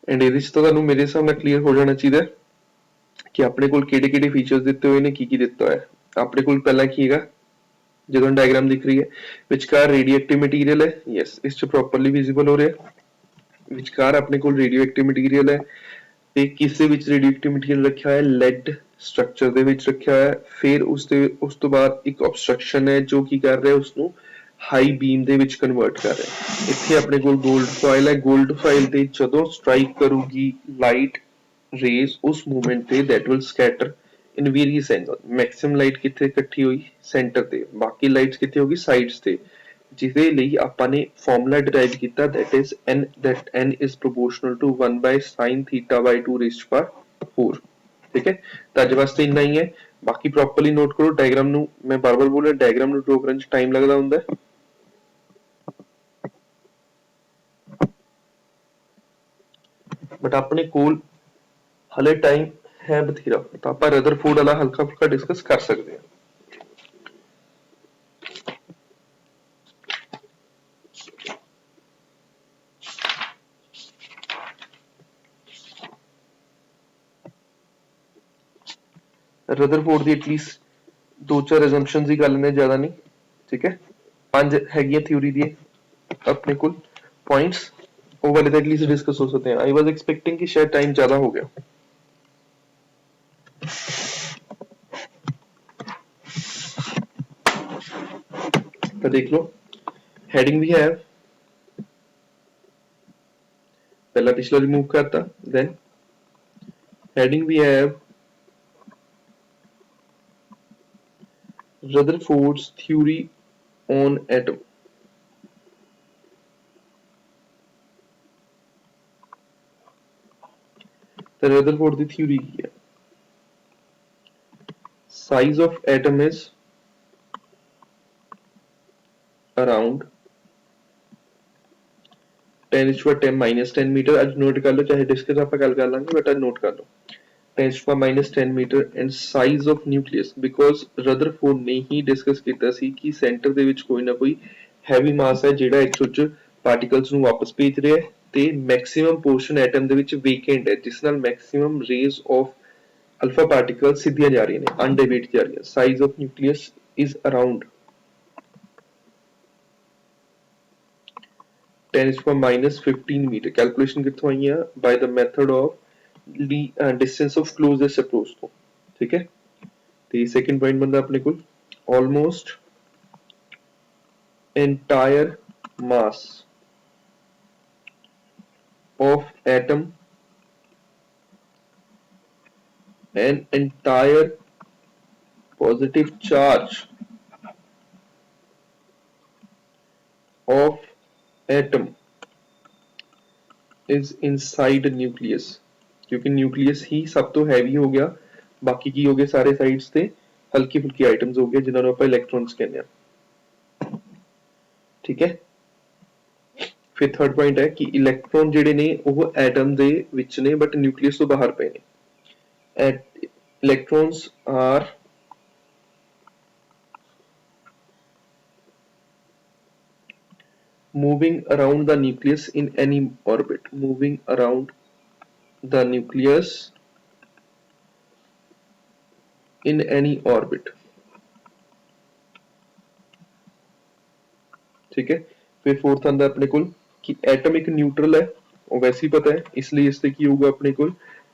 and ਇਹਦੇ 'ਚ ਤਾਂ ਤੁਹਾਨੂੰ ਮੇਰੇ ਹਿਸਾਬ ਨਾਲ ਕਲੀਅਰ ਹੋ ਜਾਣਾ ਚਾਹੀਦਾ ਕਿ ਆਪਣੇ ਕੋਲ ਕਿਹੜੇ ਫੀਚਰਸ ਦਿੱਤੇ ਹੋਏ ਨੇ, ਕੀ ਦਿੱਤਾ ਹੋਇਆ। ਆਪਣੇ ਕੋਲ ਪਹਿਲਾਂ ਕੀ ਹੈਗਾ, ਜਦੋਂ ਡਾਇਗਰਾਮ ਦਿਖ ਰਹੀ ਹੈ ਵਿਚਕਾਰ ਰੇਡੀਓਐਕਟਿਵ ਮਟੀਰੀਅਲ ਹੈ, ਯੈਸ ਇਸ 'ਚ ਪ੍ਰੋਪਰਲੀ ਵਿਜ਼ੀਬਲ ਹੋ ਰਿਹਾ। ਵਿਚਕਾਰ ਆਪਣੇ ਕੋਲ ਰੇਡੀਓਐਕਟਿਵ ਮਟੀਰੀਅਲ ਹੈ ਤੇ ਕਿਸ ਦੇ ਵਿੱਚ ਰੇਡੀਓਐਕਟਿਵ ਮਟੀਰੀਅਲ ਰੱਖਿਆ ਹੋਇਆ ਲੈਡ ਸਟਰਕਚਰ ਦੇ ਵਿੱਚ ਰੱਖਿਆ ਹੋਇਆ। ਫਿਰ ਉਸ ਤੋਂ ਬਾਅਦ ਇੱਕ ਆਬਸਟਰਕਸ਼ਨ ਹੈ ਜੋ ਕੀ ਕਰ ਰਿਹਾ ਉਸਨੂੰ ਹਾਈ ਬੀਮ ਦੇ ਵਿੱਚ ਕਨਵਰਟ ਕਰ ਰਿਹਾ। ਇੱਥੇ ਆਪਣੇ ਕੋਲ 골ਡ ਫਾਇਲ ਹੈ, 골ਡ ਫਾਇਲ ਤੇ ਜਦੋਂ ਸਟ੍ਰਾਈਕ ਕਰੂਗੀ ਲਾਈਟ ਰੇਜ਼ ਉਸ ਮੂਵਮੈਂਟ ਤੇ that will scatter in various angle। Maximum light ਕਿੱਥੇ ਇਕੱਠੀ ਹੋਈ ਸੈਂਟਰ ਤੇ, ਬਾਕੀ ਲਾਈਟਸ ਕਿੱਥੇ ਹੋਗੀ ਸਾਈਡਸ ਤੇ, ਜਿਹਦੇ ਲਈ ਆਪਾਂ ਨੇ ਫਾਰਮੂਲਾ ਡਿਰਾਈਵ ਕੀਤਾ that n is proportional to 1 by sin theta by 2 raised to power 4। ठीक है, ਤਾਂ ਅੱਜ ਵਾਸਤੇ ਇੰਨਾ ਹੀ ਹੈ। ਬਾਕੀ ਪ੍ਰੋਪਰਲੀ ਨੋਟ ਕਰੋ ਡਾਇਗਰਾਮ ਨੂੰ। ਮੈਂ ਬਾਰ-ਬਾਰ ਬੋਲ ਰਿਹਾ ਡਾਇਗਰਾਮ ਨੂੰ ਡਰਾ ਕਰਨ 'ਚ ਟਾਈਮ ਲੱਗਦਾ ਹੁੰਦਾ ਹੈ। ਬਟ ਆਪਣੇ ਕੋਲ ਹਲੇ ਟਾਈਮ ਹੈ ਬਥੇਰਾ, ਤਾਂ ਆਪਾਂ ਰਦਰਫੋਰਡ ਵਾਲਾ ਹਲਕਾ ਫੁਲਕਾ ਡਿਸਕਸ ਕਰ ਸਕਦੇ ਹਾਂ। ਰਦਰਫੋਰਡ ਦੀ ਐਟਲੀਸਟ 2-4 assumptions ਦੀ ਗੱਲ ਨੇ, ਜ਼ਿਆਦਾ ਨਹੀਂ। ਠੀਕ ਹੈ, 5 ਹੈਗੀਆਂ ਥਿਊਰੀ ਦੀ ਆਪਣੇ ਕੋਲ ਪੁਆਇੰਟਸ, ਉਹ ਵਾਲੇ ਤਾਂ ਐਟਲੀਸਟ ਡਿਸਕਸ ਹੋ ਸਕਦੇ ਆ। ਆਈ ਵਾਜ਼ ਐਕਸਪੈਕਟਿੰਗ ਕਿ ਸ਼ਾਇਦ ਟਾਈਮ ਜ਼ਿਆਦਾ ਹੋ ਗਿਆ। ਤਾਂ ਦੇਖ ਲਓ ਹੈਡਿੰਗ ਵੀ ਹੈ, ਪਹਿਲਾਂ ਪਿਛਲਾ ਰਿਮੂਵ ਕਰਤਾ, ਦੈਨ ਹੈਡਿੰਗ ਵੀ ਹੈ Rutherford's theory on atom। ਤਾਂ Rutherford ਦੀ ਥਿਊਰੀ ਕੀ ਹੈ? Size of atom is around 10⁻10 metre. ਅੱਜ ਨੋਟ ਕਰ ਲਓ, ਚਾਹੇ ਡਿਸਕਸ ਆਪਾਂ ਗੱਲ ਕਰ ਲਾਂਗੇ ਬਟ ਅੱਜ ਨੋਟ ਕਰ ਲਓ 10⁻10 metre and size of nucleus because Rutherford ਨੇ ਹੀ ਡਿਸਕਸ ਕੀਤਾ ਸੀ ਕਿ ਸੈਂਟਰ ਦੇ ਵਿੱਚ ਕੋਈ ਨਾ ਕੋਈ ਹੈਵੀ ਮਾਸ ਹੈ ਜਿਹੜਾ ਇੱਕ ਸੁੱਚ ਪਾਰਟੀਕਲਸ ਨੂੰ ਵਾਪਸ ਭੇਜ ਰਿਹਾ ਹੈ ਤੇ ਮੈਕਸਿਮਮ ਪੋਰਸ਼ਨ ਐਟਮ ਦੇ ਵਿੱਚ ਵੇਕੈਂਟ ਹੈ ਜਿਸ ਨਾਲ maximum rays of alpha particle ਸਿੱਧੀਆਂ ਜਾ ਰਹੀਆਂ ਨੇ, ਅਨਡਿਵਾਈਡ ਜਾ ਰਹੀਆਂ। Size of nucleus is around 10⁻15 metre. Calculation कितों आई है? By the method of distance of closest approach तो। ठीक है, तो सेकंड पॉइंट बनता अपने को almost entire mass of atom and entire positive charge of atom is inside a nucleus क्योंकि न्यूक्लियस ही सब तो हैवी हो गया बाकी की हो गए सारे साइड्स ਤੇ ਹਲਕੀ ਫੁਲਕੀ ਆਈਟਮਸ ਹੋ ਗਏ ਜਿਨ੍ਹਾਂ ਨੂੰ ਆਪਾਂ ਇਲੈਕਟ੍ਰॉन्स ਕਹਿੰਦੇ ਆ ਠੀਕ ਹੈ ਫਿਰ ਥਰਡ ਪੁਆਇੰਟ ਹੈ ਕਿ ਇਲੈਕਟ੍ਰॉन ਜਿਹੜੇ ਨੇ ਉਹ ਐਟਮ ਦੇ ਵਿੱਚ ਨੇ ਬਟ ਨਿਊਕਲੀਅਸ ਤੋਂ ਬਾਹਰ ਪਏ ਨੇ electrons are moving around the nucleus in any orbit moving around the nucleus in any orbit ठीक है फिर फोर्थ आंदा अपने कोल कि एटम एक न्यूट्रल है वो वैसे ही पता है इसलिए इससे की होगा अपने कोल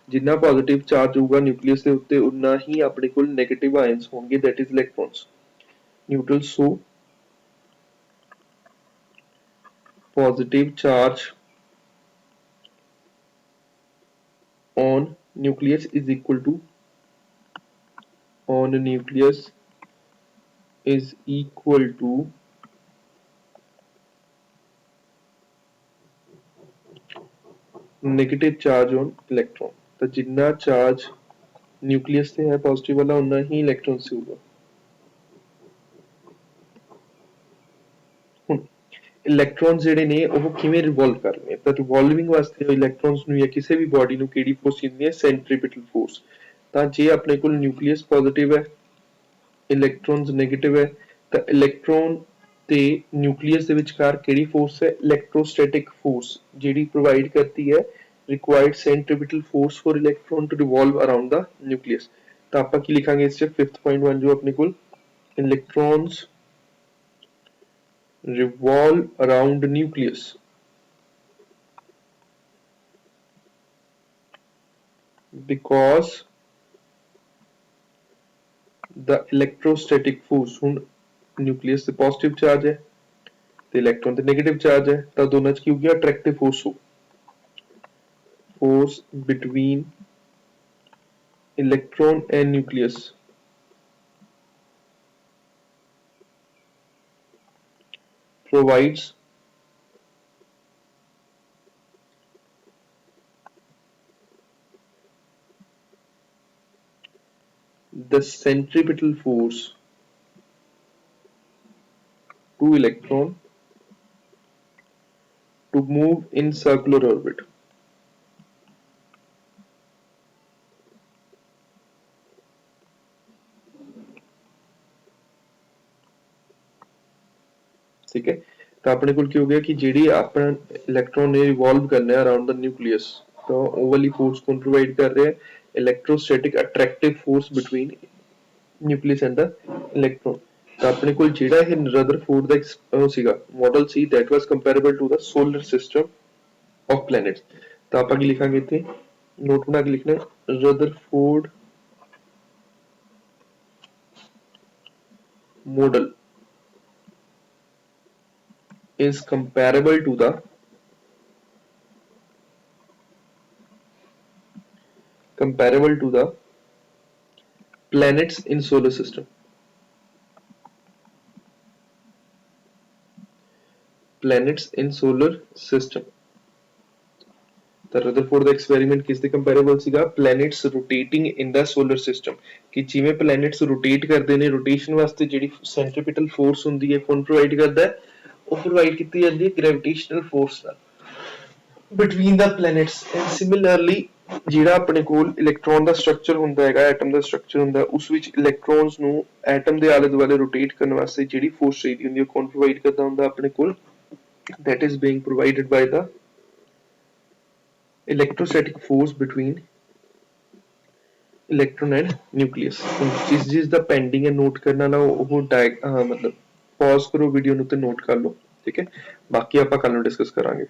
जितना पॉजिटिव चार्ज होगा न्यूक्लियस के उत्ते उतना ही अपने कोल नेगेटिव आयंस होंगे that is electrons neutral so positive charge on nucleus is equal to on nucleus is equal to negative charge on electron तो जितना चार्ज न्यूक्लियस से है पॉजिटिव वाला उतना ही इलेक्ट्रॉन से होगा ਹੁਣ ਇਲੈਕਟ੍ਰॉन्स ਜਿਹੜੇ ਨੇ ਉਹ ਕਿਵੇਂ ਰਿਵੋਲਵ ਕਰਨੇ ਤਾਂ ਰਿਵੋਲਵਿੰਗ ਵਾਸਤੇ ਇਲੈਕਟ੍ਰॉन्स ਨੂੰ ਜਾਂ ਕਿਸੇ ਵੀ ਬਾਡੀ ਨੂੰ ਕਿਹੜੀ ਫੋਰਸ ਚਾਹੀਦੀ ਹੈ ਸੈਂਟਰੀਪੀਟਲ ਫੋਰਸ ਤਾਂ ਜੇ ਆਪਣੇ ਕੋਲ ਨਿਊਕਲੀਅਸ ਪੋਜ਼ਿਟਿਵ ਹੈ ਇਲੈਕਟ੍ਰॉन्स 네ਗੇਟਿਵ ਹੈ ਤਾਂ ਇਲੈਕਟ੍ਰॉन ਤੇ ਨਿਊਕਲੀਅਸ ਦੇ ਵਿਚਕਾਰ ਕਿਹੜੀ ਫੋਰਸ ਹੈ ਇਲੈਕਟ੍ਰੋਸਟੈਟਿਕ ਫੋਰਸ ਜਿਹੜੀ ਪ੍ਰੋਵਾਈਡ ਕਰਦੀ ਹੈ required centripetal force for electron to revolve around the nucleus ਤਾਂ ਆਪਾਂ ਕੀ ਲਿਖਾਂਗੇ ਇਸ ਚ 5th point 1 ਜੋ ਆਪਣੇ ਕੋਲ electrons revolve around nucleus because the electrostatic force ਹੁਣ nucleus ਤੇ positive charge ਹੈ ਤੇ electron ਤੇ negative charge ਹੈ ਤਾਂ ਦੋਨਾਂ ਚ ਕੀ ਹੋ ਗਿਆ attractive force ਹੋ force between electron and nucleus provides the centripetal force to electron to move in circular orbit ठीक है तो अपने को ਕੀ ਹੋ ਗਿਆ ਕਿ ਜਿਹੜੀ ਆਪਣਾ ਇਲੈਕਟ੍ਰੋਨ ਨੇ ਰਿਵੋਲਵ ਕਰਨਾ ਹੈ ਅਰਾਊਂਡ ਦ ਨਿਊਕਲੀਅਸ ਤਾਂ ਉਹ ਵਾਲੀ ਫੋਰਸ ਕੌਣ ਪ੍ਰੋਵਾਈਡ ਕਰ ਰਿਹਾ ਹੈ electrostatic attractive force between nucleus and the electron ਤਾਂ ਆਪਣੇ ਕੋਲ ਜਿਹੜਾ ਇਹ ਰਦਰਫੋਰਡ ਦਾ ਸੀਗਾ model C that was comparable to the solar system of planets ਤਾਂ ਆਪਾਂ ਕੀ ਲਿਖਾਂਗੇ ਇੱਥੇ ਨੋਟ ਬਣਾ ਕੇ ਲਿਖਣਾ Rutherford model is comparable to the planets in solar system ਤਾਂ ਰਦਰਫੋਰਡ ਦਾ ਐਕਸਪੈਰੀਮੈਂਟ ਕਿਸ ਦੇ ਕੰਪੈਰੀਬਲ ਸੀਗਾ ਪਲੈਨਟਸ ਰੋਟੇਟਿੰਗ ਇਨ ਦਾ ਸੋਲਰ ਸਿਸਟਮ ਕਿ ਜਿਵੇਂ ਪਲੈਨਟਸ ਰੋਟੇਟ ਕਰਦੇ ਨੇ ਰੋਟੇਸ਼ਨ ਵਾਸਤੇ ਜਿਹੜੀ ਸੈਂਟਰੀਪੀਟਲ ਫੋਰਸ ਹੁੰਦੀ ਹੈ ਕੌਣ ਪ੍ਰੋਵਾਈਡ ਕਰਦਾ ਹੈ ਉਹ ਪ੍ਰੋਵਾਈਡ ਕੀਤੀ ਜਾਂਦੀ ਹੈ ਗ੍ਰੈਵਿਟੇਸ਼ਨਲ ਫੋਰਸ ਨਾਲ between the planets and similarly ਜਿਹੜਾ ਆਪਣੇ ਕੋਲ ਇਲੈਕਟ੍ਰੋਨ ਦਾ ਸਟਰਕਚਰ ਹੁੰਦਾ ਹੈਗਾ ਐਟਮ ਦਾ ਸਟਰਕਚਰ ਹੁੰਦਾ ਉਸ ਵਿੱਚ ਇਲੈਕਟ੍ਰੋਨਸ ਨੂੰ ਐਟਮ ਦੇ ਆਲੇ ਦੁਆਲੇ ਰੋਟੇਟ ਕਰਨ ਵਾਸਤੇ ਜਿਹੜੀ ਫੋਰਸ ਚਾਹੀਦੀ ਹੁੰਦੀ ਹੈ ਕੌਣ ਪ੍ਰੋਵਾਈਡ ਕਰਦਾ ਹੁੰਦਾ ਆਪਣੇ ਕੋਲ that is being provided by the electrostatic force between electron and nucleus जिस जिस ਦਾ ਪੈਂਡਿੰਗ ਹੈ ਨੋਟ ਕਰਨਾ ਨਾ ਉਹ ਮਤਲਬ ਪੌਜ਼ ਕਰੋ ਵੀਡੀਓ ਨੂੰ ਤੇ ਨੋਟ ਕਰ ਲਓ ਠੀਕ ਹੈ ਬਾਕੀ ਆਪਾਂ ਕੱਲ ਨੂੰ ਡਿਸਕਸ ਕਰਾਂਗੇ